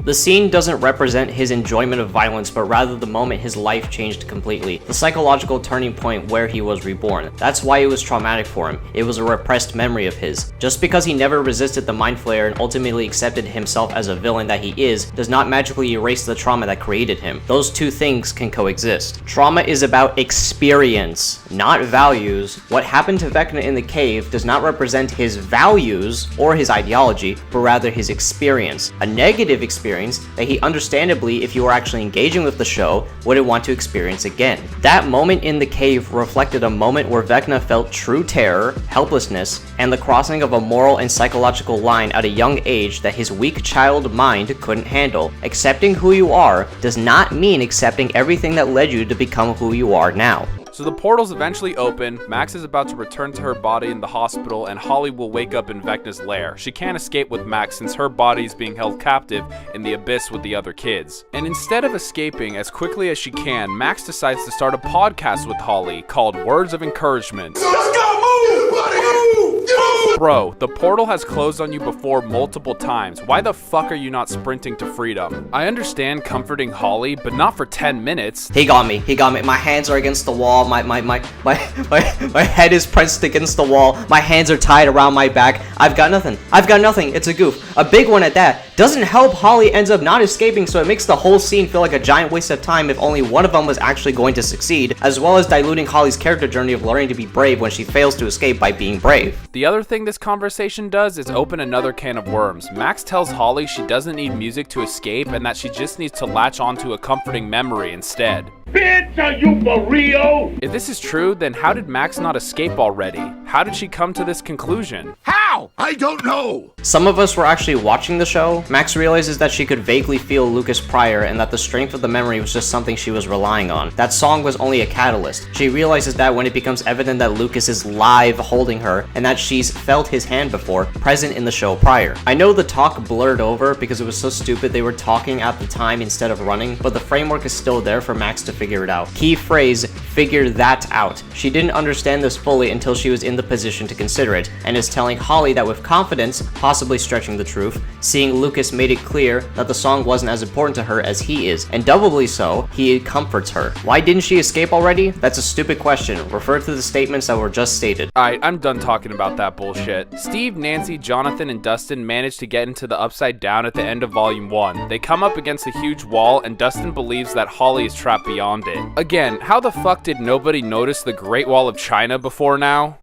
S1: The scene doesn't represent his enjoyment of violence, but rather the moment his life changed completely. The psychological turning point where he was reborn. That's why it was traumatic for him. It was a repressed memory of his. Just because he never resisted the mind flare and ultimately accepted himself as a villain that he is, does not magically erase the trauma that created him. Those two things can coexist. Trauma is about experience, not values. What happened to Vecna in the cave does not represent his values or his ideology, but rather his experience. A negative experience that he understandably, if you were actually engaging with the show, wouldn't want to experience again. That moment in the cave reflected a moment where Vecna felt true terror, helplessness, and the crossing of a moral and psychological line at a young age that his weak child mind couldn't handle. Accepting who you are does not mean accepting everything that led you to become who you are now.
S2: So the portals eventually open, Max is about to return to her body in the hospital, and Holly will wake up in Vecna's lair. She can't escape with Max since her body is being held captive in the abyss with the other kids. And instead of escaping as quickly as she can, Max decides to start a podcast with Holly called Words of Encouragement.
S7: Let's go! Move, buddy! Move!
S2: Bro, the portal has closed on you before multiple times. Why the fuck are you not sprinting to freedom? I understand comforting Holly, but not for 10 minutes.
S1: He got me. My hands are against the wall. My head is pressed against the wall. My hands are tied around my back. I've got nothing. It's a goof. A big one at that. Doesn't help Holly ends up not escaping, so it makes the whole scene feel like a giant waste of time if only one of them was actually going to succeed, as well as diluting Holly's character journey of learning to be brave when she fails to escape by being brave.
S2: The other thing this conversation does is open another can of worms. Max tells Holly she doesn't need music to escape and that she just needs to latch onto a comforting memory instead.
S7: Bitch, are you for real?
S2: If this is true, then how did Max not escape already? How did she come to this conclusion?
S7: How? I don't know.
S1: Some of us were actually watching the show. Max realizes that she could vaguely feel Lucas prior and that the strength of the memory was just something she was relying on. That song was only a catalyst. She realizes that when it becomes evident that Lucas is live holding her and that she's felt his hand before, present in the show prior. I know the talk blurred over because it was so stupid they were talking at the time instead of running, but the framework is still there for Max to figure it out. Key phrase, figure that out. She didn't understand this fully until she was in the position to consider it, and is telling Holly that with confidence, possibly stretching the truth, seeing Lucas made it clear that the song wasn't as important to her as he is, and doubly so, he comforts her. Why didn't she escape already? That's a stupid question. Refer to the statements that were just stated.
S2: Alright, I'm done talking about that bullshit. Steve, Nancy, Jonathan, and Dustin manage to get into the Upside Down at the end of Volume 1. They come up against a huge wall, and Dustin believes that Holly is trapped beyond it. Again, how the fuck did nobody notice the Great Wall of China before now?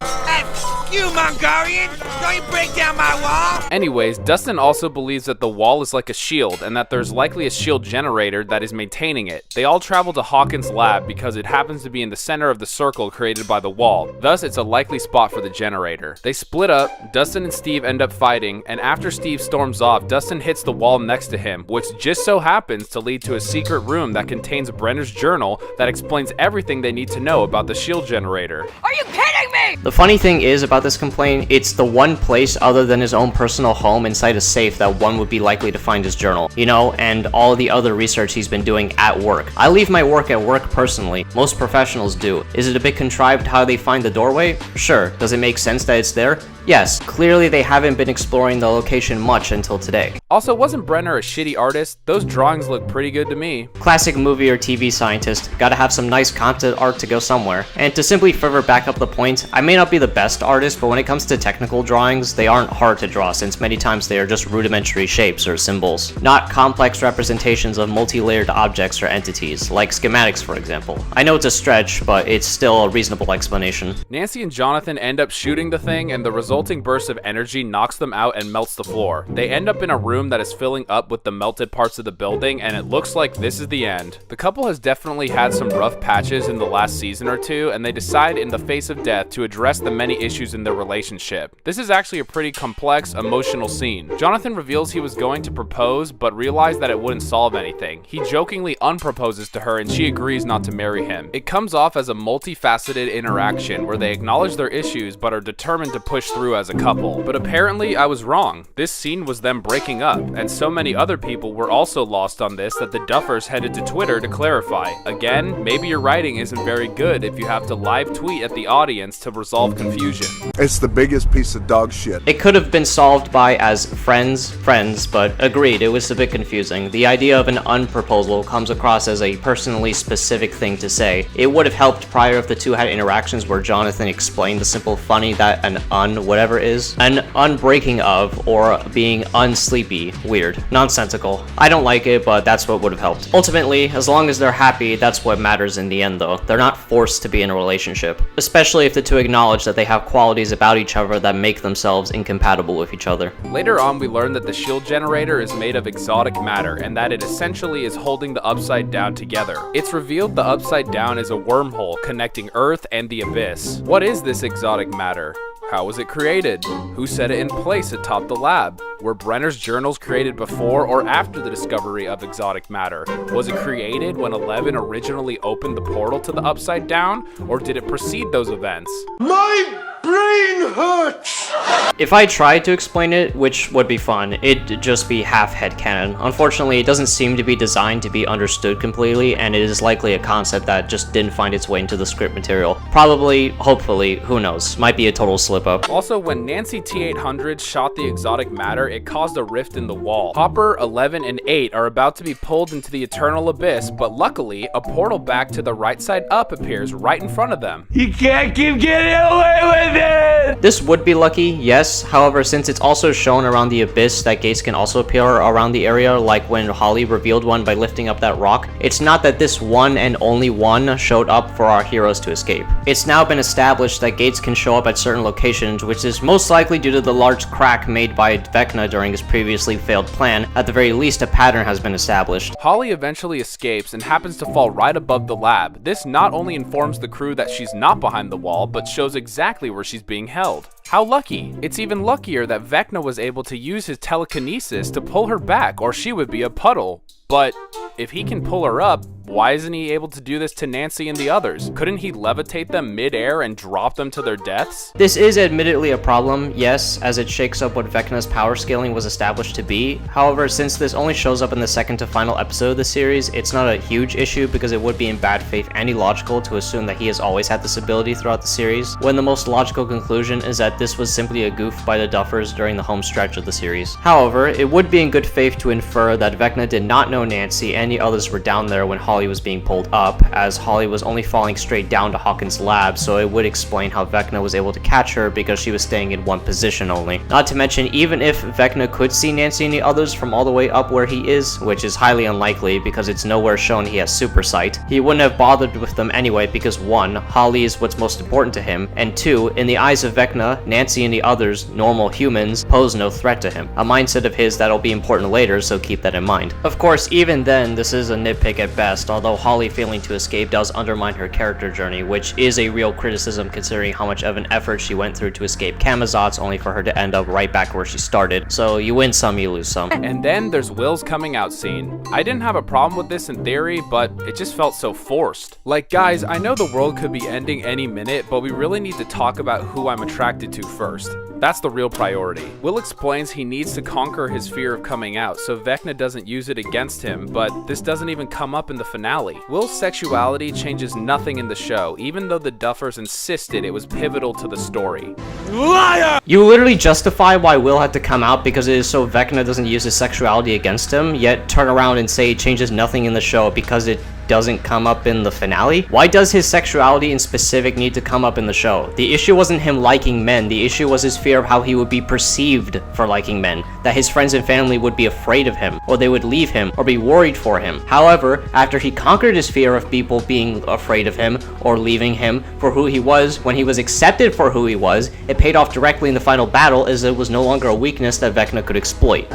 S4: you, Mongolian! Don't you break down my wall!
S2: Anyways, Dustin also believes that the wall is like a shield, and that there's likely a shield generator that is maintaining it. They all travel to Hawkins' lab because it happens to be in the center of the circle created by the wall. Thus, it's a likely spot for the generator. They split up, Dustin and Steve end up fighting, and after Steve storms off, Dustin hits the wall next to him, which just so happens to lead to a secret room that contains Brenner's journal that explains everything they need to know about the shield generator.
S22: Are you kidding me?
S1: The funny thing is about this complaint, it's the one place other than his own personal home inside a safe that one would be likely to find his journal, you know, and all the other research he's been doing at work. I leave my work at work personally. Most professionals do. Is it a bit contrived how they find the doorway? Sure. Does it make sense that it's there? Yes, clearly they haven't been exploring the location much until today.
S2: Also, wasn't Brenner a shitty artist? Those drawings look pretty good to me.
S1: Classic movie or TV scientist, gotta have some nice concept art to go somewhere. And to simply further back up the point, I may not be the best artist, but when it comes to technical drawings, they aren't hard to draw since many times they are just rudimentary shapes or symbols, not complex representations of multi-layered objects or entities, like schematics for example. I know it's a stretch, but it's still a reasonable explanation.
S2: Nancy and Jonathan end up shooting the thing, and the resulting burst of energy knocks them out and melts the floor. They end up in a room that is filling up with the melted parts of the building, and it looks like this is the end. The couple has definitely had some rough patches in the last season or two, and they decide in the face of death to address the many issues in their relationship. This is actually a pretty complex, emotional scene. Jonathan reveals he was going to propose, but realized that it wouldn't solve anything. He jokingly unproposes to her, and she agrees not to marry him. It comes off as a multifaceted interaction where they acknowledge their issues but are determined to push through as a couple. But apparently I was wrong. This scene was them breaking up, and so many other people were also lost on this that the Duffers headed to Twitter to clarify. Again, maybe your writing isn't very good if you have to live tweet at the audience to resolve confusion.
S18: It's the biggest piece of dog shit.
S1: It could have been solved by as friends, but agreed, it was a bit confusing. The idea of an unproposal comes across as a personally specific thing to say. It would have helped prior if the two had interactions where Jonathan explained the simple funny that an whatever is, an unbreaking of, or being unsleepy. Weird. Nonsensical. I don't like it, but that's what would have helped. Ultimately, as long as they're happy, that's what matters in the end though. They're not forced to be in a relationship, especially if the two acknowledge that they have qualities about each other that make themselves incompatible with each other.
S2: Later on, we learn that the shield generator is made of exotic matter, and that it essentially is holding the Upside Down together. It's revealed the Upside Down is a wormhole connecting Earth and the Abyss. What is this exotic matter? How was it created? Who set it in place atop the lab? Were Brenner's journals created before or after the discovery of exotic matter? Was it created when Eleven originally opened the portal to the Upside Down, or did it precede those events?
S7: My brain hurts!
S1: If I tried to explain it, which would be fun, it'd just be half headcanon. Unfortunately, it doesn't seem to be designed to be understood completely, and it is likely a concept that just didn't find its way into the script material. Probably, hopefully, who knows, might be a total slip-up.
S2: Also, when Nancy T-800 shot the exotic matter, it caused a rift in the wall. Hopper, 11, and 8 are about to be pulled into the eternal abyss, but luckily, a portal back to the right side up appears right in front of them.
S4: You can't keep getting away with it!
S1: This would be lucky, yes. However, since it's also shown around the abyss that gates can also appear around the area, like when Holly revealed one by lifting up that rock, it's not that this one and only one showed up for our heroes to escape. It's now been established that gates can show up at certain locations, which is most likely due to the large crack made by Vecna during his previously failed plan. At the very least, a pattern has been established.
S2: Holly eventually escapes and happens to fall right above the lab. This not only informs the crew that she's not behind the wall, but shows exactly where she's being held. How lucky! It's even luckier that Vecna was able to use his telekinesis to pull her back, or she would be a puddle. But if he can pull her up, why isn't he able to do this to Nancy and the others? Couldn't he levitate them mid-air and drop them to their deaths?
S1: This is admittedly a problem, yes, as it shakes up what Vecna's power scaling was established to be. However, since this only shows up in the second to final episode of the series, it's not a huge issue because it would be in bad faith and illogical to assume that he has always had this ability throughout the series, when the most logical conclusion is that this was simply a goof by the Duffers during the home stretch of the series. However, it would be in good faith to infer that Vecna did not know know Nancy and the others were down there when Holly was being pulled up, as Holly was only falling straight down to Hawkins' lab, so it would explain how Vecna was able to catch her because she was staying in one position only. Not to mention, even if Vecna could see Nancy and the others from all the way up where he is, which is highly unlikely because it's nowhere shown he has super sight, he wouldn't have bothered with them anyway because 1, Holly is what's most important to him, and 2, in the eyes of Vecna, Nancy and the others, normal humans, pose no threat to him. A mindset of his that'll be important later, so keep that in mind. Of course, even then, this is a nitpick at best, although Holly failing to escape does undermine her character journey, which is a real criticism considering how much of an effort she went through to escape Camazotz, only for her to end up right back where she started. So you win some, you lose some.
S2: And then there's Will's coming out scene. I didn't have a problem with this in theory, but it just felt so forced. Like, guys, I know the world could be ending any minute, but we really need to talk about who I'm attracted to first. That's the real priority. Will explains he needs to conquer his fear of coming out, so Vecna doesn't use it against him, but this doesn't even come up in the finale. Will's sexuality changes nothing in the show, even though the Duffers insisted it was pivotal to the story.
S4: Liar!
S1: You literally justify why Will had to come out because it is so Vecna doesn't use his sexuality against him, yet turn around and say it changes nothing in the show because it doesn't come up in the finale? Why does his sexuality in specific need to come up in the show? The issue wasn't him liking men, the issue was his fear of how he would be perceived for liking men, that his friends and family would be afraid of him, or they would leave him, or be worried for him. However, after he conquered his fear of people being afraid of him, or leaving him for who he was, when he was accepted for who he was, it paid off directly in the final battle as it was no longer a weakness that Vecna could exploit.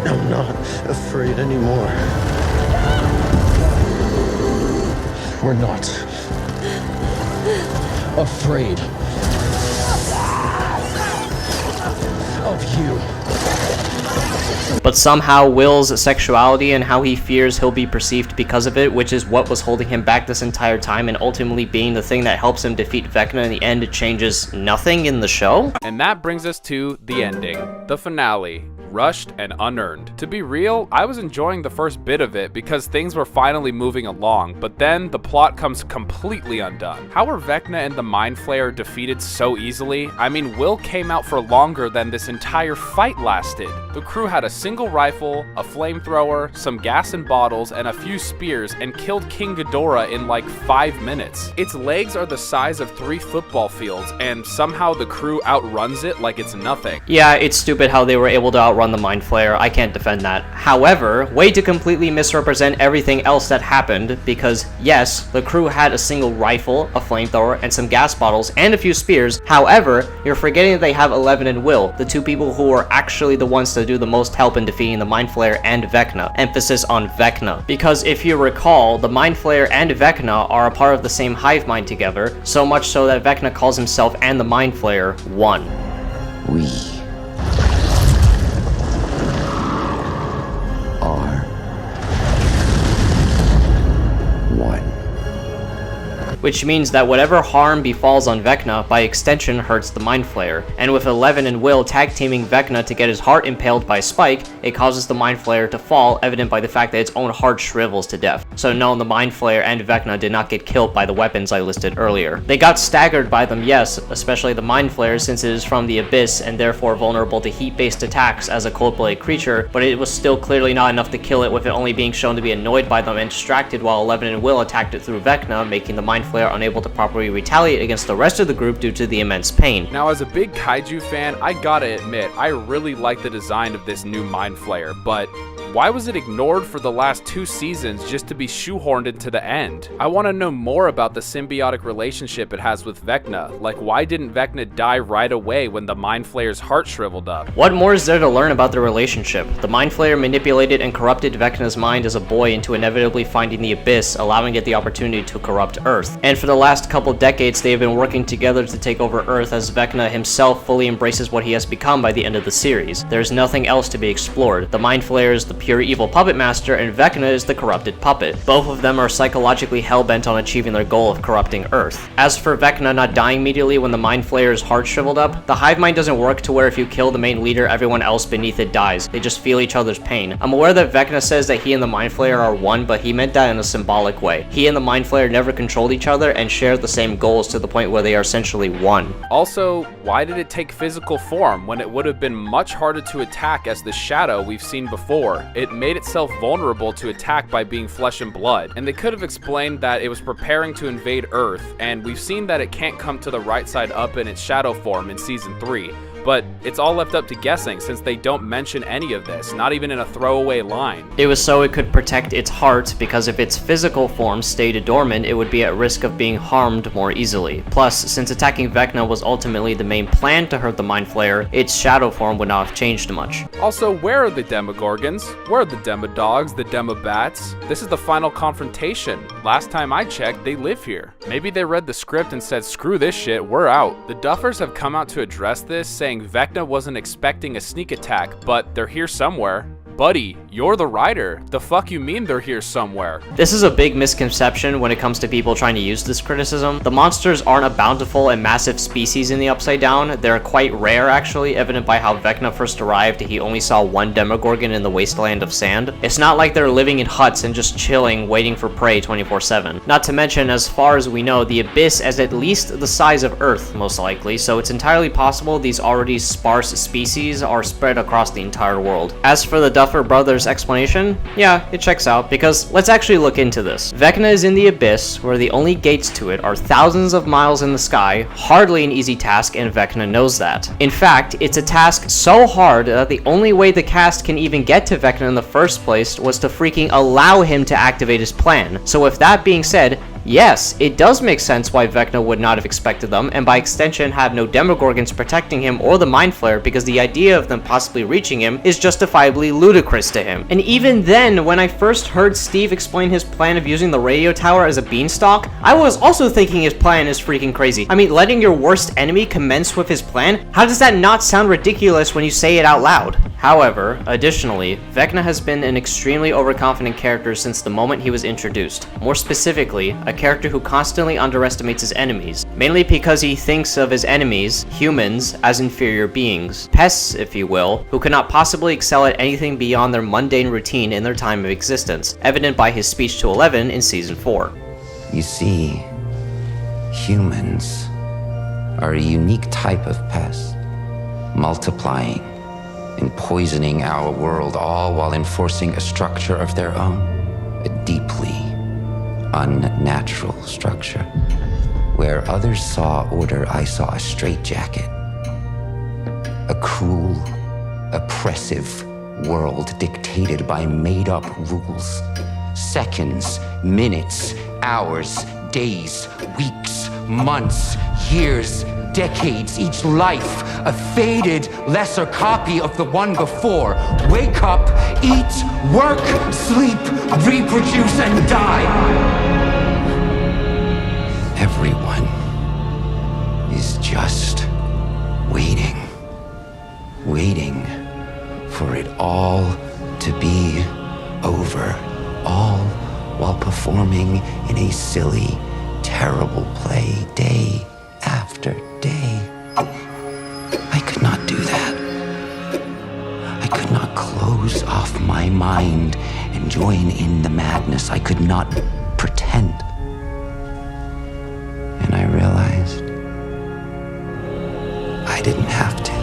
S16: I'm not afraid anymore. We're not afraid of you.
S1: But somehow Will's sexuality and how he fears he'll be perceived because of it, which is what was holding him back this entire time and ultimately being the thing that helps him defeat Vecna in the end, it changes nothing in the show?
S2: And that brings us to the ending, the finale. Rushed and unearned. To be real, I was enjoying the first bit of it because things were finally moving along, but then the plot comes completely undone. How were Vecna and the Mind Flayer defeated so easily? I mean, Will came out for longer than this entire fight lasted. The crew had a single rifle, a flamethrower, some gas in bottles, and a few spears, and killed King Ghidorah in like 5 minutes. Its legs are the size of 3 football fields, and somehow the crew outruns it like it's nothing.
S1: Yeah, it's stupid how they were able to outrun the Mind Flayer, I can't defend that. However, way to completely misrepresent everything else that happened, because yes, the crew had a single rifle, a flamethrower, and some gas bottles, and a few spears. However, you're forgetting that they have Eleven and Will, the 2 people who are actually the ones to do the most help in defeating the Mind Flayer and Vecna. Emphasis on Vecna. Because if you recall, the Mind Flayer and Vecna are a part of the same hive mind together, so much so that Vecna calls himself and the Mind Flayer one.
S12: We are one.
S1: Which means that whatever harm befalls on Vecna, by extension hurts the Mind Flayer. And with Eleven and Will tag teaming Vecna to get his heart impaled by a spike, it causes the Mind Flayer to fall, evident by the fact that its own heart shrivels to death. So no, the Mind Flayer and Vecna did not get killed by the weapons I listed earlier. They got staggered by them, yes, especially the Mind Flayer since it is from the abyss and therefore vulnerable to heat-based attacks as a cold-blooded creature, but it was still clearly not enough to kill it, with it only being shown to be annoyed by them and distracted while Eleven and Will attacked it through Vecna, making the Mind Flayer unable to properly retaliate against the rest of the group due to the immense pain.
S2: Now, as a big kaiju fan, I gotta admit, I really like the design of this new Mind Flayer, but why was it ignored for the last 2 seasons just to be shoehorned into the end? I want to know more about the symbiotic relationship it has with Vecna. Like, why didn't Vecna die right away when the Mind Flayer's heart shriveled up?
S1: What more is there to learn about the relationship? The Mind Flayer manipulated and corrupted Vecna's mind as a boy into inevitably finding the abyss, allowing it the opportunity to corrupt Earth. And for the last couple decades, they have been working together to take over Earth as Vecna himself fully embraces what he has become by the end of the series. There's nothing else to be explored. The Mind Flayer is the pure evil puppet master, and Vecna is the corrupted puppet. Both of them are psychologically hell-bent on achieving their goal of corrupting Earth. As for Vecna not dying immediately when the Mind Flayer's heart shriveled up, the hive mind doesn't work to where if you kill the main leader, everyone else beneath it dies. They just feel each other's pain. I'm aware that Vecna says that he and the Mind Flayer are one, but he meant that in a symbolic way. He and the Mind Flayer never controlled each other and share the same goals to the point where they are essentially one.
S2: Also, why did it take physical form when it would have been much harder to attack as the shadow we've seen before? it made itself vulnerable to attack by being flesh and blood. And they could have explained that it was preparing to invade Earth, and we've seen that it can't come to the right side up in its shadow form in Season 3. But it's all left up to guessing since they don't mention any of this, not even in a throwaway line.
S1: It was so it could protect its heart, because if its physical form stayed dormant, it would be at risk of being harmed more easily. Plus, since attacking Vecna was ultimately the main plan to hurt the Mind Flayer, its shadow form would not have changed much.
S2: Also, where are the Demogorgons? Where are the Demodogs, the Demobats? This is the final confrontation. Last time I checked, they live here. Maybe they read the script and said, screw this shit, we're out. The Duffers have come out to address this, saying Vecna wasn't expecting a sneak attack, but they're here somewhere. Buddy, you're the writer. The fuck you mean they're here somewhere?
S1: This is a big misconception when it comes to people trying to use this criticism. The monsters aren't a bountiful and massive species in the Upside Down. They're quite rare, actually, evident by how Vecna first arrived. He only saw one Demogorgon in the wasteland of sand. It's not like they're living in huts and just chilling, waiting for prey 24/7. Not to mention, as far as we know, the Abyss is at least the size of Earth, most likely, so it's entirely possible these already sparse species are spread across the entire world. As for the Duffer Brothers explanation, yeah, it checks out, because let's actually look into this. Vecna is in the Abyss, where the only gates to it are thousands of miles in the sky, hardly an easy task, and Vecna knows that. In fact, it's a task so hard that the only way the cast can even get to Vecna in the first place was to freaking allow him to activate his plan. So with that being said, yes, it does make sense why Vecna would not have expected them, and by extension have no Demogorgons protecting him or the Mind Flayer, because the idea of them possibly reaching him is justifiably ludicrous to him. And even then, when I first heard Steve explain his plan of using the radio tower as a beanstalk, I was also thinking his plan is freaking crazy. I mean, letting your worst enemy commence with his plan? How does that not sound ridiculous when you say it out loud? However, additionally, Vecna has been an extremely overconfident character since the moment he was introduced. More specifically, a character who constantly underestimates his enemies, mainly because he thinks of his enemies, humans, as inferior beings, pests if you will, who cannot possibly excel at anything beyond their mundane routine in their time of existence, evident by his speech to Eleven in Season 4.
S9: You see, humans are a unique type of pest, multiplying and poisoning our world, all while enforcing a structure of their own, a deeply unnatural structure. Where others saw order, I saw a straitjacket. A cruel, oppressive world dictated by made-up rules. Seconds, minutes, hours, days, weeks, months, years, decades, each life a faded, lesser copy of the one before. Wake up, eat, work, sleep, reproduce, and die. Everyone is just waiting for it all to be over, all while performing in a silly, terrible play day after day. I could not do that. I could not close off my mind and join in the madness. I could not pretend. And I realized I didn't have to.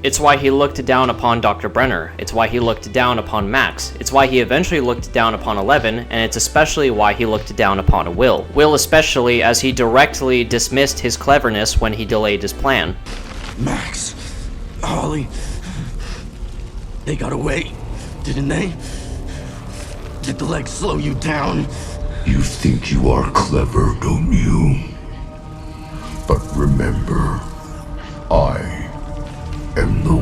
S1: It's why he looked down upon Dr. Brenner. It's why he looked down upon Max. It's why he eventually looked down upon Eleven, and it's especially why he looked down upon Will. Will especially, as he directly dismissed his cleverness when he delayed his plan.
S12: Max, Holly, they got away, didn't they? Did the legs slow you down?
S10: You think you are clever, don't you? But remember, I am the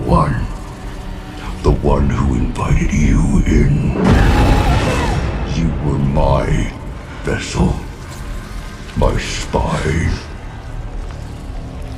S10: one who invited you in. You were my vessel, my spy,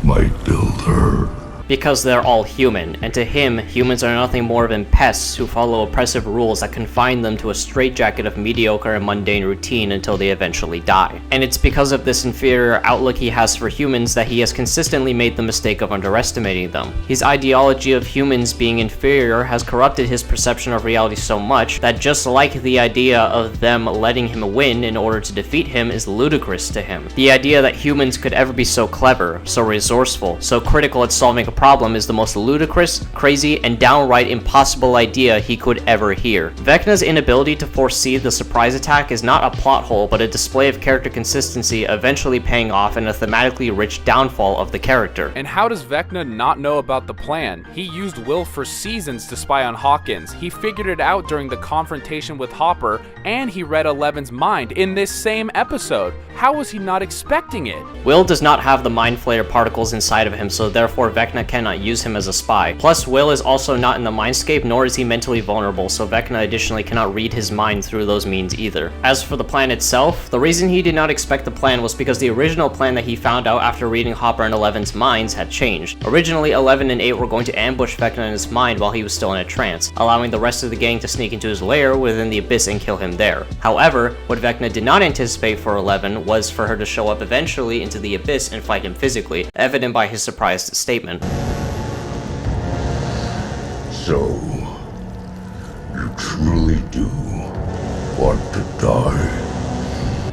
S10: my builder.
S1: Because they're all human, and to him, humans are nothing more than pests who follow oppressive rules that confine them to a straitjacket of mediocre and mundane routine until they eventually die. And it's because of this inferior outlook he has for humans that he has consistently made the mistake of underestimating them. His ideology of humans being inferior has corrupted his perception of reality so much that just like the idea of them letting him win in order to defeat him is ludicrous to him. The idea that humans could ever be so clever, so resourceful, so critical at solving a problem is the most ludicrous, crazy, and downright impossible idea he could ever hear. Vecna's inability to foresee the surprise attack is not a plot hole, but a display of character consistency eventually paying off in a thematically rich downfall of the character.
S2: And how does Vecna not know about the plan? He used Will for seasons to spy on Hawkins. He figured it out during the confrontation with Hopper, and he read Eleven's mind in this same episode. How was he not expecting it?
S1: Will does not have the Mind Flayer particles inside of him, so therefore Vecna cannot use him as a spy. Plus, Will is also not in the Mindscape, nor is he mentally vulnerable, so Vecna additionally cannot read his mind through those means either. As for the plan itself, the reason he did not expect the plan was because the original plan that he found out after reading Hopper and Eleven's minds had changed. Originally, 11 and 8 were going to ambush Vecna in his mind while he was still in a trance, allowing the rest of the gang to sneak into his lair within the Abyss and kill him there. However, what Vecna did not anticipate for 11 was for her to show up eventually into the Abyss and fight him physically, evident by his surprised statement.
S10: So, you truly do want to die?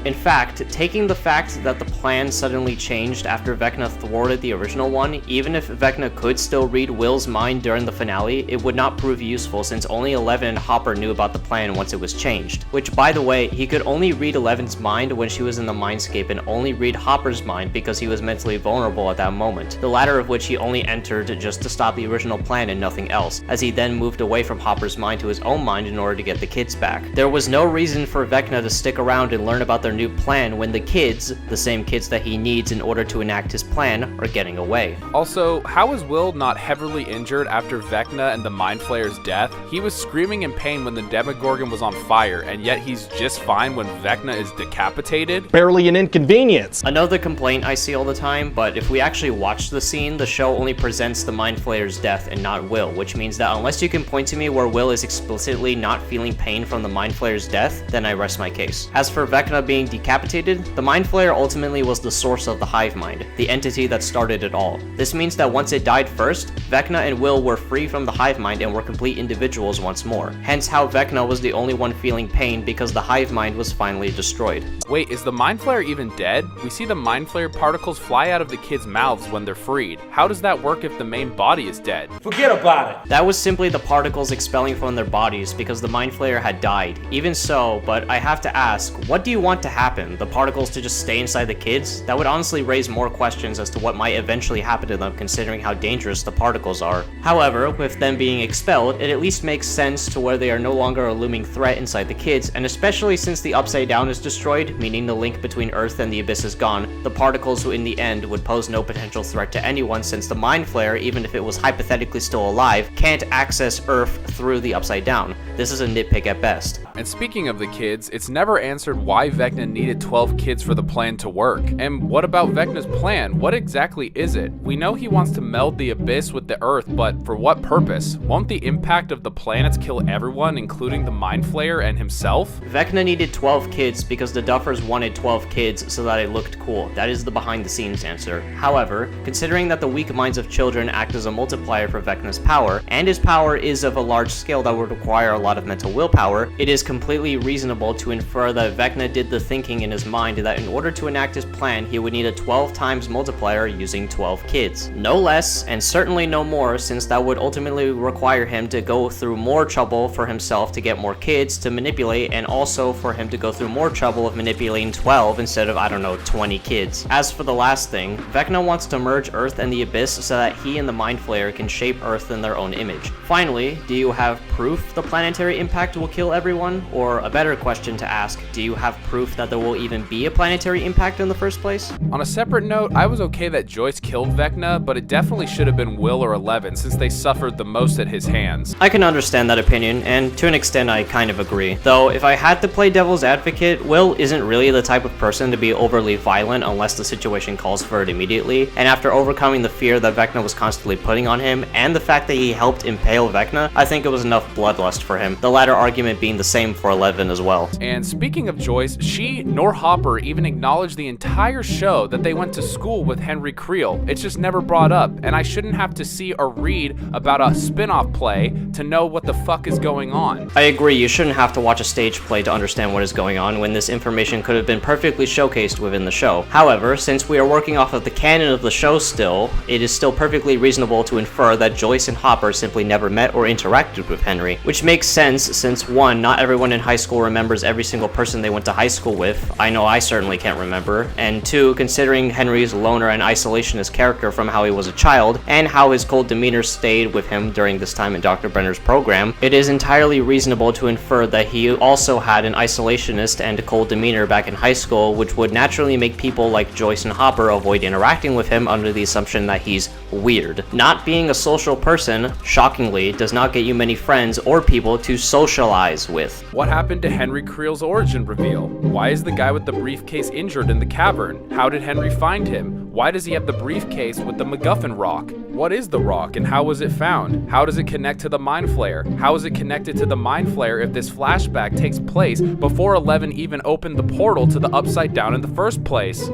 S1: In fact, taking the fact that the plan suddenly changed after Vecna thwarted the original one, even if Vecna could still read Will's mind during the finale, it would not prove useful since only 11 and Hopper knew about the plan once it was changed. Which, by the way, he could only read 11's mind when she was in the Mindscape and only read Hopper's mind because he was mentally vulnerable at that moment, the latter of which he only entered just to stop the original plan and nothing else, as he then moved away from Hopper's mind to his own mind in order to get the kids back. There was no reason for Vecna to stick around and learn about their new plan when the kids, the same kids that he needs in order to enact his plan, are getting away.
S2: Also, how is Will not heavily injured after Vecna and the Mind Flayer's death? He was screaming in pain when the Demogorgon was on fire, and yet he's just fine when Vecna is decapitated?
S3: Barely an inconvenience.
S1: Another complaint I see all the time, but if we actually watch the scene, the show only presents the Mind Flayer's death and not Will, which means that unless you can point to me where Will is explicitly not feeling pain from the Mind Flayer's death, then I rest my case. As for Vecna being decapitated, the Mind Flayer ultimately was the source of the hive mind, the entity that started it all. This means that once it died first, Vecna and Will were free from the hive mind and were complete individuals once more. Hence how Vecna was the only one feeling pain because the hive mind was finally destroyed.
S2: Wait, is the Mind Flayer even dead? We see the Mind Flayer particles fly out of the kids' mouths when they're freed. How does that work if the main body is dead?
S4: Forget about it.
S1: That was simply the particles expelling from their bodies because the Mind Flayer had died. Even so, but I have to ask, what do you want to happen? The particles to just stay inside the kids? That would honestly raise more questions as to what might eventually happen to them considering how dangerous the particles are. However, with them being expelled, it at least makes sense to where they are no longer a looming threat inside the kids, and especially since the Upside Down is destroyed, meaning the link between Earth and the Abyss is gone, the particles in the end would pose no potential threat to anyone since the Mind Flayer, even if it was hypothetically still alive, can't access Earth through the Upside Down. This is a nitpick at best.
S2: And speaking of the kids, it's never answered why Vecna needed 12 kids for the plan to work. And what about Vecna's plan? What exactly is it? We know he wants to meld the Abyss with the Earth, but for what purpose? Won't the impact of the planets kill everyone, including the Mind Flayer and himself?
S1: Vecna needed 12 kids because the Duffers wanted 12 kids so that it looked cool. That is the behind the scenes answer. However, considering that the weak minds of children act as a multiplier for Vecna's power, and his power is of a large scale that would require a lot of mental willpower, it is completely reasonable to infer that Vecna did the thinking in his mind that in order to enact his plan, he would need a 12 times multiplier using 12 kids. No less, and certainly no more, since that would ultimately require him to go through more trouble for himself to get more kids to manipulate, and also for him to go through more trouble of manipulating 12 instead of, I don't know, 20 kids. As for the last thing, Vecna wants to merge Earth and the Abyss so that he and the Mind Flayer can shape Earth in their own image. Finally, do you have proof the planetary impact will kill everyone? Or a better question to ask, do you have proof that there will even be a planetary impact in the first place?
S2: On a separate note, I was okay that Joyce killed Vecna, but it definitely should have been Will or 11 since they suffered the most at his hands.
S1: I can understand that opinion, and to an extent I kind of agree. Though, if I had to play devil's advocate, Will isn't really the type of person to be overly violent unless the situation calls for it immediately, and after overcoming the fear that Vecna was constantly putting on him, and the fact that he helped impale Vecna, I think it was enough bloodlust for him, the latter argument being the same for 11 as well.
S2: And speaking of Joyce, she she nor Hopper even acknowledge the entire show that they went to school with Henry Creel. It's just never brought up, and I shouldn't have to see or read about a spin-off play to know what the fuck is going on.
S1: I agree, you shouldn't have to watch a stage play to understand what is going on when this information could have been perfectly showcased within the show. However, since we are working off of the canon of the show still, it is still perfectly reasonable to infer that Joyce and Hopper simply never met or interacted with Henry, which makes sense since 1, not everyone in high school remembers every single person they went to high school with. I know I certainly can't remember. And 2, considering Henry's loner and isolationist character from how he was a child, and how his cold demeanor stayed with him during this time in Dr. Brenner's program, it is entirely reasonable to infer that he also had an isolationist and cold demeanor back in high school, which would naturally make people like Joyce and Hopper avoid interacting with him under the assumption that he's weird. Not being a social person, shockingly, does not get you many friends or people to socialize with.
S2: What happened to Henry Creel's origin reveal? Why is the guy with the briefcase injured in the cavern? How did Henry find him? Why does he have the briefcase with the MacGuffin rock? What is the rock and how was it found? How does it connect to the Mind Flayer? How is it connected to the Mind Flayer if this flashback takes place before 11 even opened the portal to the Upside Down in the first place?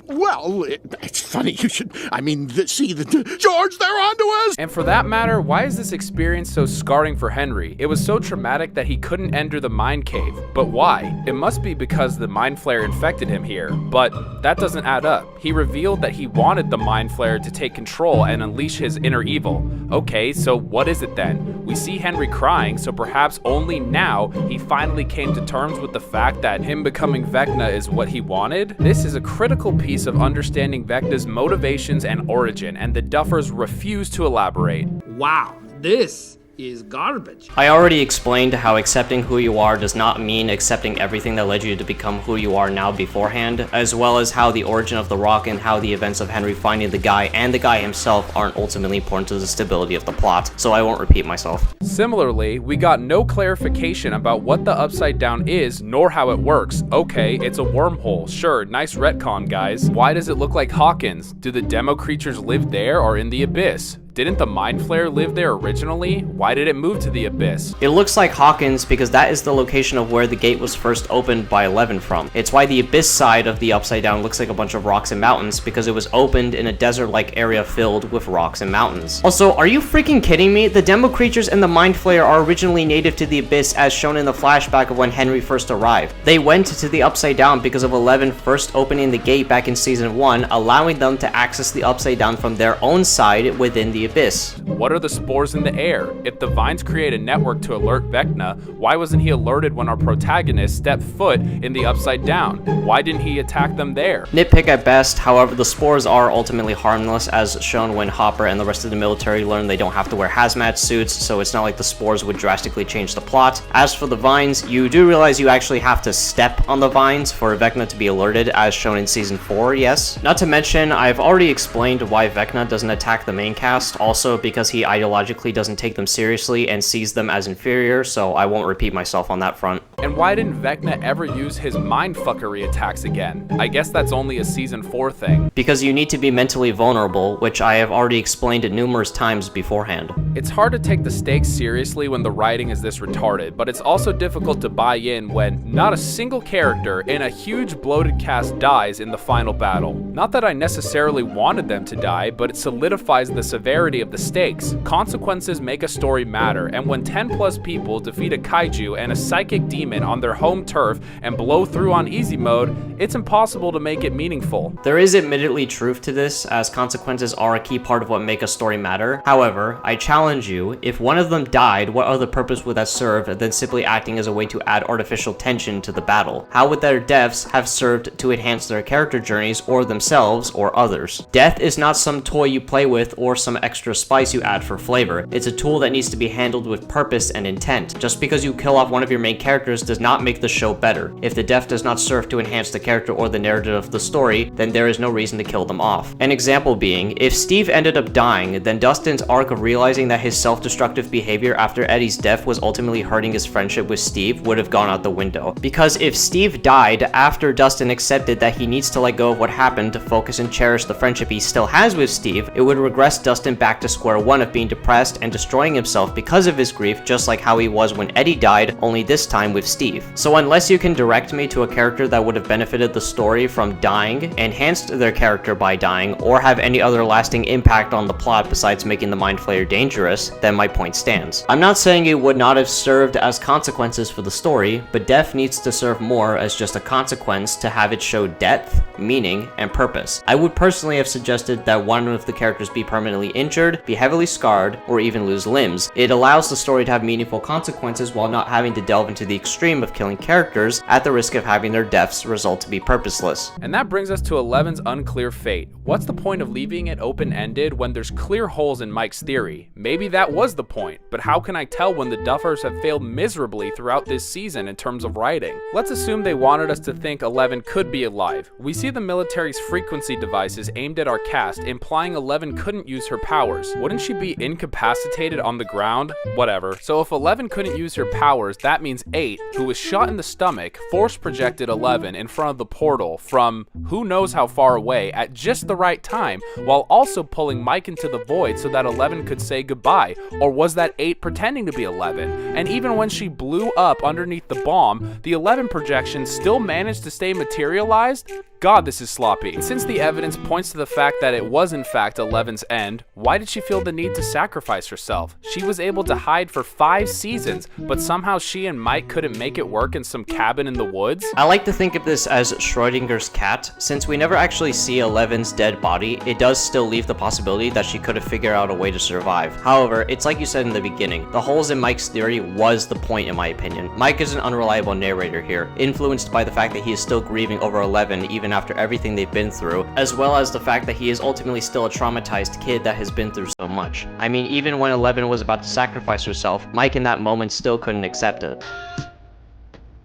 S3: Well, it's funny you should, George, they're onto us!
S2: And for that matter, why is this experience so scarring for Henry? It was so traumatic that he couldn't enter the Mind Cave. But why? It must be because the Mind Flayer infected him here. But that doesn't add up. He revealed that he wanted the Mind Flayer to take control and unleash his inner evil. Okay, so what is it then? We see Henry crying, so perhaps only now he finally came to terms with the fact that him becoming Vecna is what he wanted? This is a critical piece of understanding Vecna's motivations and origin, and the Duffers refuse to elaborate.
S8: Wow, this is garbage.
S1: I already explained how accepting who you are does not mean accepting everything that led you to become who you are now beforehand, as well as how the origin of the rock and how the events of Henry finding the guy and the guy himself aren't ultimately important to the stability of the plot, so I won't repeat myself.
S2: Similarly, we got no clarification about what the Upside Down is, nor how it works. Okay, it's a wormhole. Sure, nice retcon, guys. Why does it look like Hawkins? Do the demo creatures live there or in the Abyss? Didn't the Mind Flayer live there originally? Why did it move to the Abyss?
S1: It looks like Hawkins because that is the location of where the gate was first opened by 11 from. It's why the Abyss side of the Upside Down looks like a bunch of rocks and mountains, because it was opened in a desert-like area filled with rocks and mountains. Also, are you freaking kidding me? The demo creatures and the Mind Flayer are originally native to the Abyss as shown in the flashback of when Henry first arrived. They went to the Upside Down because of 11 first opening the gate back in Season 1, allowing them to access the Upside Down from their own side within the Abyss.
S2: What are the spores in the air? If the vines create a network to alert Vecna, why wasn't he alerted when our protagonist stepped foot in the Upside Down? Why didn't he attack them there?
S1: Nitpick at best, however, the spores are ultimately harmless, as shown when Hopper and the rest of the military learn they don't have to wear hazmat suits, so it's not like the spores would drastically change the plot. As for the vines, you do realize you actually have to step on the vines for Vecna to be alerted, as shown in Season 4, yes? Not to mention, I've already explained why Vecna doesn't attack the main cast, also because he ideologically doesn't take them seriously and sees them as inferior, so I won't repeat myself on that front.
S2: And why didn't Vecna ever use his mindfuckery attacks again? I guess that's only a Season 4 thing.
S1: Because you need to be mentally vulnerable, which I have already explained numerous times beforehand.
S2: It's hard to take the stakes seriously when the writing is this retarded, but it's also difficult to buy in when not a single character in a huge bloated cast dies in the final battle. Not that I necessarily wanted them to die, but it solidifies the severity of the stakes. Consequences make a story matter, and when 10 plus people defeat a kaiju and a psychic demon on their home turf and blow through on easy mode, it's impossible to make it meaningful.
S1: There is admittedly truth to this, as consequences are a key part of what make a story matter. However, I challenge you, if one of them died, what other purpose would that serve than simply acting as a way to add artificial tension to the battle? How would their deaths have served to enhance their character journeys or themselves or others? Death is not some toy you play with or some extra spice you add for flavor. It's a tool that needs to be handled with purpose and intent. Just because you kill off one of your main characters does not make the show better. If the death does not serve to enhance the character or the narrative of the story, then there is no reason to kill them off. An example being, if Steve ended up dying, then Dustin's arc of realizing that his self-destructive behavior after Eddie's death was ultimately hurting his friendship with Steve would have gone out the window. Because if Steve died after Dustin accepted that he needs to let go of what happened to focus and cherish the friendship he still has with Steve, it would regress Dustin back back to square one of being depressed and destroying himself because of his grief, just like how he was when Eddie died, only this time with Steve. So unless you can direct me to a character that would have benefited the story from dying, enhanced their character by dying, or have any other lasting impact on the plot besides making the Mind Flayer dangerous, then my point stands. I'm not saying it would not have served as consequences for the story, but death needs to serve more as just a consequence to have it show depth, meaning, and purpose. I would personally have suggested that one of the characters be permanently injured, be heavily scarred, or even lose limbs. It allows the story to have meaningful consequences while not having to delve into the extreme of killing characters at the risk of having their deaths result to be purposeless.
S2: And that brings us to Eleven's unclear fate. What's the point of leaving it open-ended when there's clear holes in Mike's theory? Maybe that was the point, but how can I tell when the Duffers have failed miserably throughout this season in terms of writing? Let's assume they wanted us to think 11 could be alive. We see the military's frequency devices aimed at our cast, implying 11 couldn't use her powers. Wouldn't she be incapacitated on the ground? Whatever. So if 11 couldn't use her powers, that means 8, who was shot in the stomach, force projected 11 in front of the portal from who knows how far away at just the right time, while also pulling Mike into the void so that 11 could say goodbye. Or was that 8 pretending to be 11? And even when she blew up underneath the bomb, the 11 projection still managed to stay materialized? God, this is sloppy. And since the evidence points to the fact that it was in fact 11's end, why did she feel the need to sacrifice herself? She was able to hide for 5 seasons, but somehow she and Mike couldn't make it work in some cabin in the woods?
S1: I like to think of this as Schrodinger's cat. Since we never actually see 11's dead body, it does still leave the possibility that she could have figured out a way to survive. However, it's like you said in the beginning, the holes in Mike's theory was the point in my opinion. Mike is an unreliable narrator here, influenced by the fact that he is still grieving over 11 even after everything they've been through, as well as the fact that he is ultimately still a traumatized kid that has been through so much. I mean, even when 11 was about to sacrifice herself, Mike in that moment still couldn't accept it.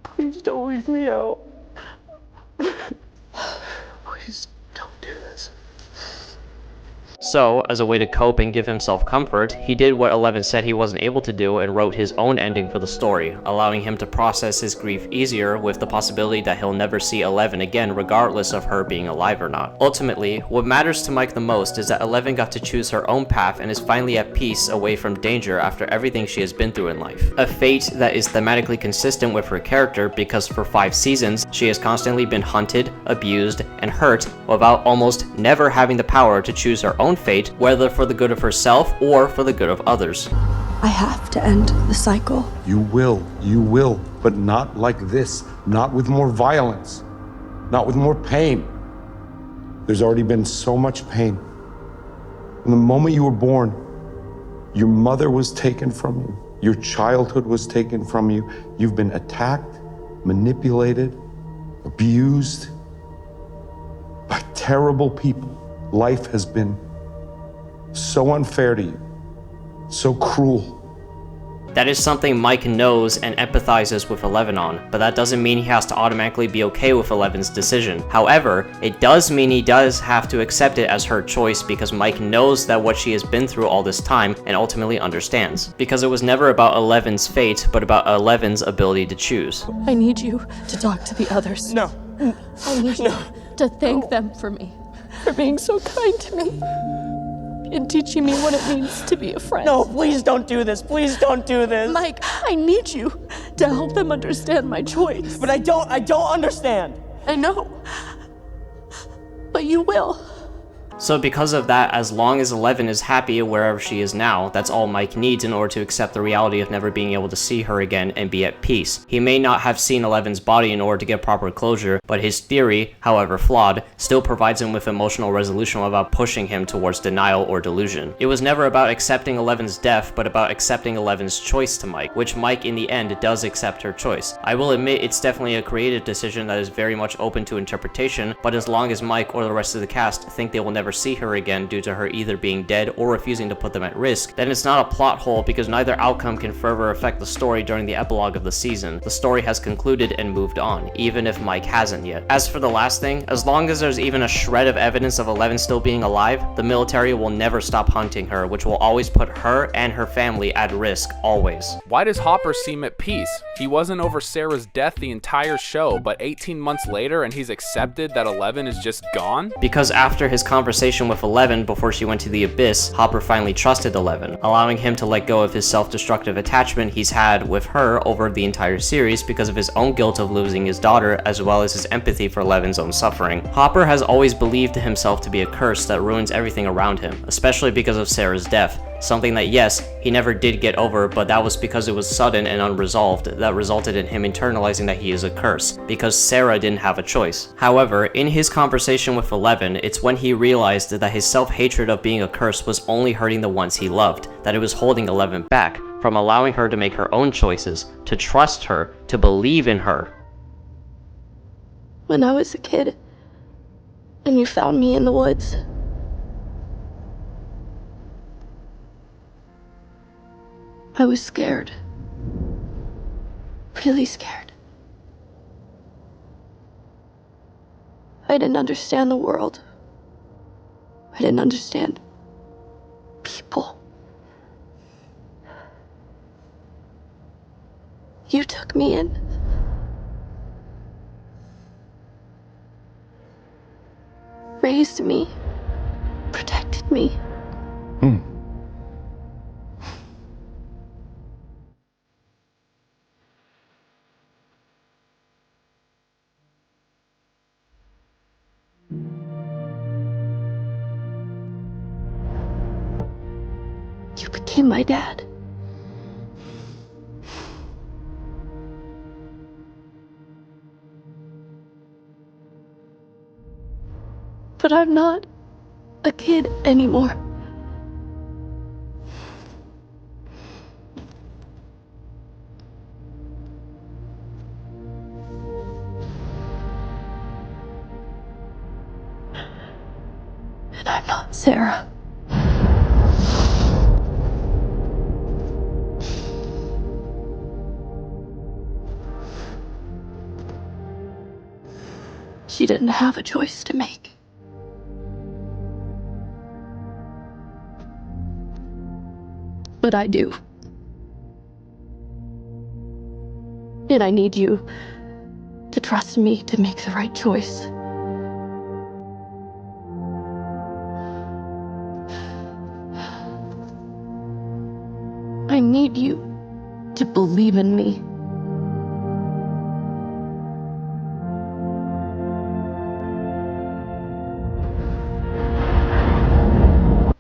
S12: Please don't leave me out. Please don't do this.
S1: So, as a way to cope and give himself comfort, he did what 11 said he wasn't able to do and wrote his own ending for the story, allowing him to process his grief easier with the possibility that he'll never see 11 again regardless of her being alive or not. Ultimately, what matters to Mike the most is that 11 got to choose her own path and is finally at peace away from danger after everything she has been through in life. A fate that is thematically consistent with her character because for 5 seasons, she has constantly been hunted, abused, and hurt without almost never having the power to choose her own fate, whether for the good of herself or for the good of others.
S5: I have to end the cycle.
S10: You will, but not like this. Not with more violence. Not with more pain. There's already been so much pain. From the moment you were born, your mother was taken from you. Your childhood was taken from you. You've been attacked, manipulated, abused by terrible people. Life has been so unfair to you, so cruel.
S1: That is something Mike knows and empathizes with 11 on, but that doesn't mean he has to automatically be okay with 11's decision. However, it does mean he does have to accept it as her choice because Mike knows that what she has been through all this time and ultimately understands. Because it was never about 11's fate, but about 11's ability to choose.
S5: I need you to talk to the others.
S12: No.
S5: I need you to thank them for me, for being so kind to me, and teaching me what it means to be a friend.
S12: No, please don't do this. Please don't do this.
S5: Mike, I need you to help them understand my choice.
S12: But I don't understand.
S5: I know. But you will.
S1: So because of that, as long as 11 is happy wherever she is now, that's all Mike needs in order to accept the reality of never being able to see her again and be at peace. He may not have seen 11's body in order to get proper closure, but his theory, however flawed, still provides him with emotional resolution without pushing him towards denial or delusion. It was never about accepting 11's death, but about accepting 11's choice to Mike, which Mike in the end does accept her choice. I will admit it's definitely a creative decision that is very much open to interpretation, but as long as Mike or the rest of the cast think they will never see her again due to her either being dead or refusing to put them at risk, then it's not a plot hole because neither outcome can further affect the story during the epilogue of the season. The story has concluded and moved on, even if Mike hasn't yet. As for the last thing, as long as there's even a shred of evidence of 11 still being alive, the military will never stop hunting her, which will always put her and her family at risk, always.
S2: Why does Hopper seem at peace? He wasn't over Sarah's death the entire show, but 18 months later and he's accepted that 11 is just gone?
S1: Because after his conversation conversation with 11 before she went to the Abyss, Hopper finally trusted 11, allowing him to let go of his self-destructive attachment he's had with her over the entire series because of his own guilt of losing his daughter, as well as his empathy for 11's own suffering. Hopper has always believed himself to be a curse that ruins everything around him, especially because of Sarah's death. Something that, yes, he never did get over, but that was because it was sudden and unresolved, that resulted in him internalizing that he is a curse, because Sarah didn't have a choice. However, in his conversation with 11, it's when he realized that his self-hatred of being a curse was only hurting the ones he loved, that it was holding 11 back from allowing her to make her own choices, to trust her, to believe in her.
S5: When I was a kid, and you found me in the woods, I was scared. Really scared. I didn't understand the world. I didn't understand people. You took me in. Raised me. Protected me. You became my dad. But I'm not a kid anymore. And I'm not Sarah. She didn't have a choice to make. But I do. And I need you to trust me to make the right choice. I need you to believe in me.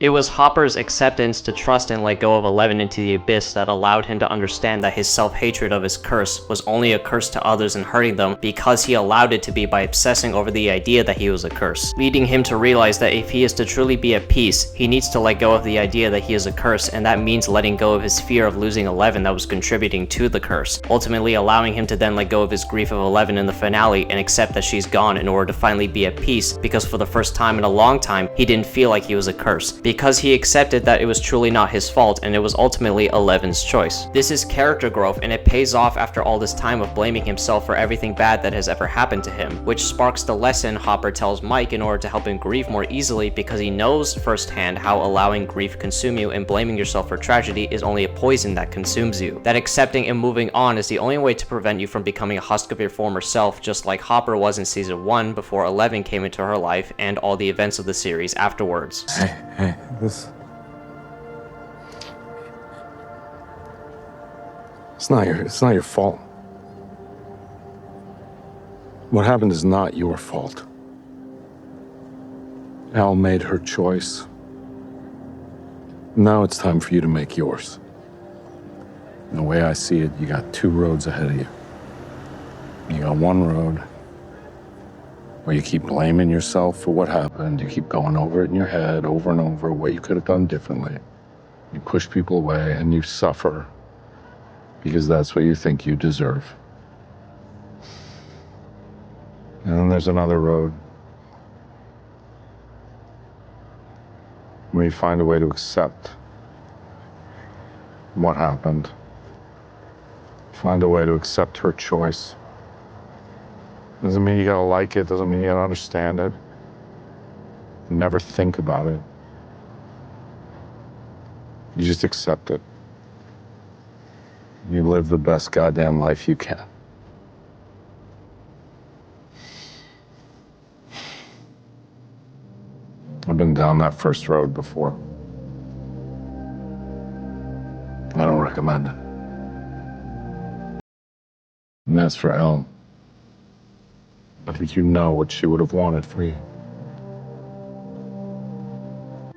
S1: It was Hopper's acceptance to trust and let go of 11 into the Abyss that allowed him to understand that his self-hatred of his curse was only a curse to others and hurting them because he allowed it to be by obsessing over the idea that he was a curse, leading him to realize that if he is to truly be at peace, he needs to let go of the idea that he is a curse, and that means letting go of his fear of losing 11 that was contributing to the curse, ultimately allowing him to then let go of his grief of 11 in the finale and accept that she's gone in order to finally be at peace, because for the first time in a long time, he didn't feel like he was a curse, because he accepted that it was truly not his fault and it was ultimately 11's choice. This is character growth, and it pays off after all this time of blaming himself for everything bad that has ever happened to him, which sparks the lesson Hopper tells Mike in order to help him grieve more easily, because he knows firsthand how allowing grief consume you and blaming yourself for tragedy is only a poison that consumes you. That accepting and moving on is the only way to prevent you from becoming a husk of your former self, just like Hopper was in season 1 before 11 came into her life and all the events of the series afterwards.
S10: Hey, it's not your fault. What happened is not your fault. Al made her choice. Now it's time for you to make yours. And the way I see it, you got 2 roads ahead of you. You got one road where you keep blaming yourself for what happened. You keep going over it in your head over and over, what you could have done differently. You push people away and you suffer because that's what you think you deserve. And then there's another road where you find a way to accept what happened. Find a way to accept her choice. Doesn't mean you gotta like it, doesn't mean you gotta understand it. Never think about it. You just accept it. You live the best goddamn life you can. I've been down that first road before. I don't recommend it. And as for Elm, I think you know what she would have wanted for you.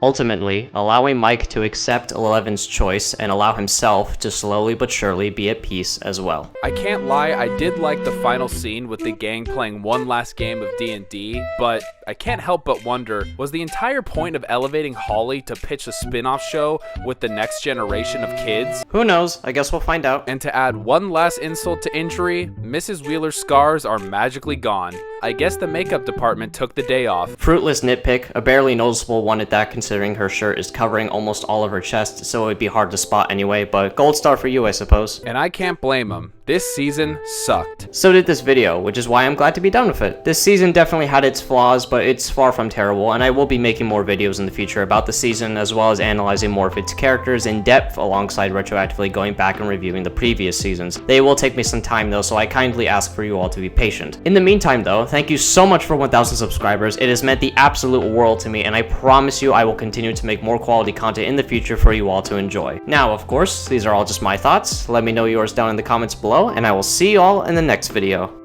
S1: Ultimately, allowing Mike to accept Eleven's choice and allow himself to slowly but surely be at peace as well.
S2: I can't lie, I did like the final scene with the gang playing one last game of D&D, but I can't help but wonder, was the entire point of elevating Holly to pitch a spin-off show with the next generation of kids?
S1: Who knows? I guess we'll find out.
S2: And to add one last insult to injury, Mrs. Wheeler's scars are magically gone. I guess the makeup department took the day off.
S1: Fruitless nitpick, a barely noticeable one at that considering her shirt is covering almost all of her chest, so it would be hard to spot anyway, but gold star for you, I suppose.
S2: And I can't blame him. This season sucked.
S1: So did this video, which is why I'm glad to be done with it. This season definitely had its flaws, but it's far from terrible, and I will be making more videos in the future about the season, as well as analyzing more of its characters in depth, alongside retroactively going back and reviewing the previous seasons. They will take me some time though, so I kindly ask for you all to be patient. In the meantime though, thank you so much for 1,000 subscribers. It has meant the absolute world to me, and I promise you I will continue to make more quality content in the future for you all to enjoy. Now, of course, these are all just my thoughts. Let me know yours down in the comments below, and I will see you all in the next video.